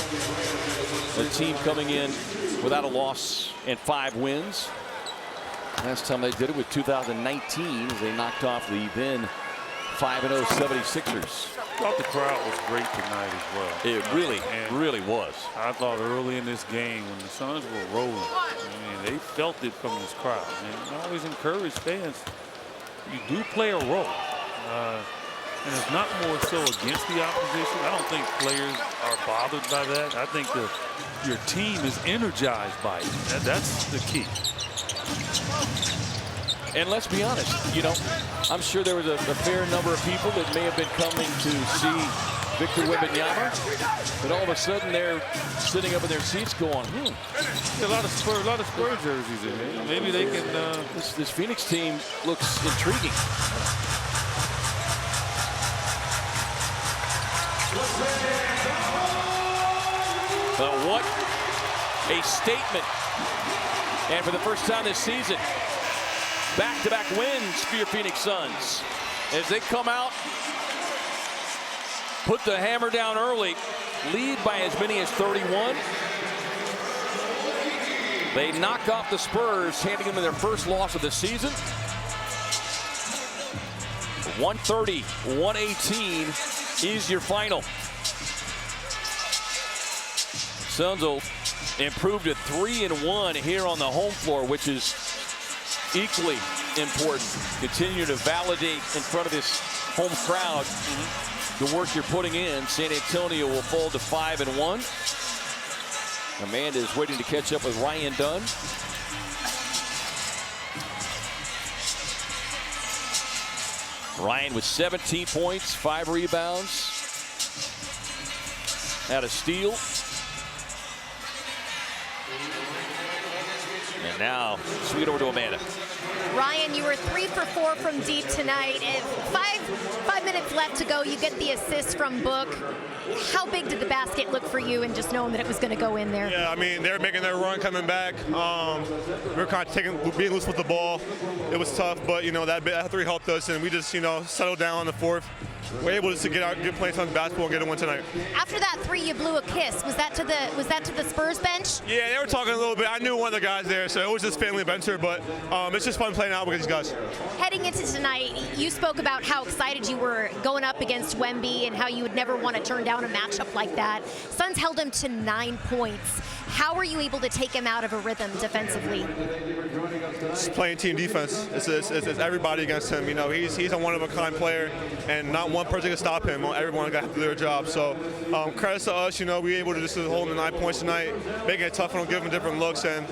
a team coming in without a loss and 5 wins. Last time they did it was 2019 as they knocked off the then 5-0 76ers. I thought the crowd was great tonight as well. It really, really was. I thought early in this game when the Suns were rolling, I mean, they felt it from this crowd. And I always encourage fans, you do play a role. And it's not more so against the opposition. I don't think players are bothered by that. I think your team is energized by it. That's the key. And let's be honest, you know, I'm sure there was a fair number of people that may have been coming to see Victor Wembanyama, but all of a sudden they're sitting up in their seats going, A lot of Spurs jerseys in there. Maybe they can. This Phoenix team looks intriguing. But what a statement. And for the first time this season, back-to-back wins for your Phoenix Suns. As they come out, put the hammer down early, lead by as many as 31. They knock off the Spurs, handing them their first loss of the season. 130-118 is your final. Suns will improve to 3-1 here on the home floor, which is equally important. Continue to validate in front of this home crowd the work you're putting in. San Antonio will fall to 5-1. Amanda is waiting to catch up with Ryan Dunn. Ryan with 17 points, 5 rebounds. out of steal. And now, swing it over to Amanda. Ryan, you were 3 for 4 from deep tonight. And five minutes left to go. You get the assist from Book. How big did the basket look for you, and just knowing that it was going to go in there? Yeah, I mean, they were making their run coming back. We were kind of being loose with the ball. It was tough, but, that three helped us, and we just, settled down on the fourth. We're able to get playing some basketball and get a win tonight. After that three, you blew a kiss. Was that to the Spurs bench? Yeah, they were talking a little bit. I knew one of the guys there, so it was just family banter, but it's just fun playing out with these guys. Heading into tonight, you spoke about how excited you were going up against Wemby and how you would never want to turn down a matchup like that. Suns held him to 9 points. How were you able to take him out of a rhythm defensively? Just playing team defense. It's everybody against him. He's a one-of-a-kind player, and not one person can stop him. Everyone got to do their job. So credits to us. We were able to just hold him to 9 points tonight, making it tough on him, giving him different looks, and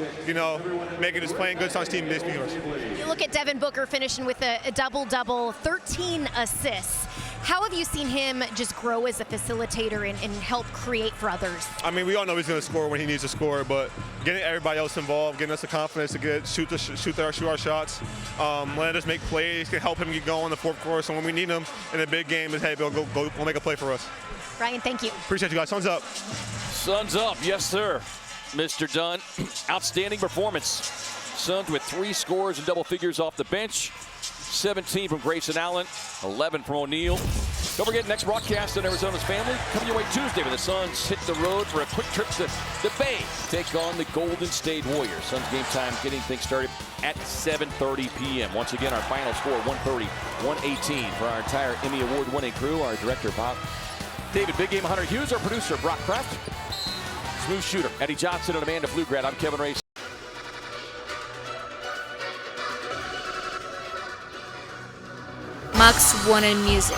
making this playing good Suns team based defense. You look at Devin Booker finishing with a double-double, 13 assists. How have you seen him just grow as a facilitator and help create for others? I mean, we all know he's going to score when he needs to score, but getting everybody else involved, getting us the confidence to shoot our shots, letting us make plays, can help him get going in the fourth quarter. So when we need him in a big game, hey, go make a play for us. Ryan, thank you. Appreciate you guys. Suns up. Suns up, yes, sir. Mr. Dunn, outstanding performance. Suns with 3 scores in double figures off the bench. 17 from Grayson Allen, 11 from O'Neal. Don't forget, next broadcast on Arizona's Family coming your way Tuesday when the Suns hit the road for a quick trip to the Bay to take on the Golden State Warriors. Suns game time getting things started at 7:30 p.m. Once again, our final score 130-118 for our entire Emmy Award-winning crew. Our director, Bob David Big Game Hunter Hughes, our producer, Brock Kraft, smooth shooter, Eddie Johnson, and Amanda Flugrad. I'm Kevin Race. Max One in Music.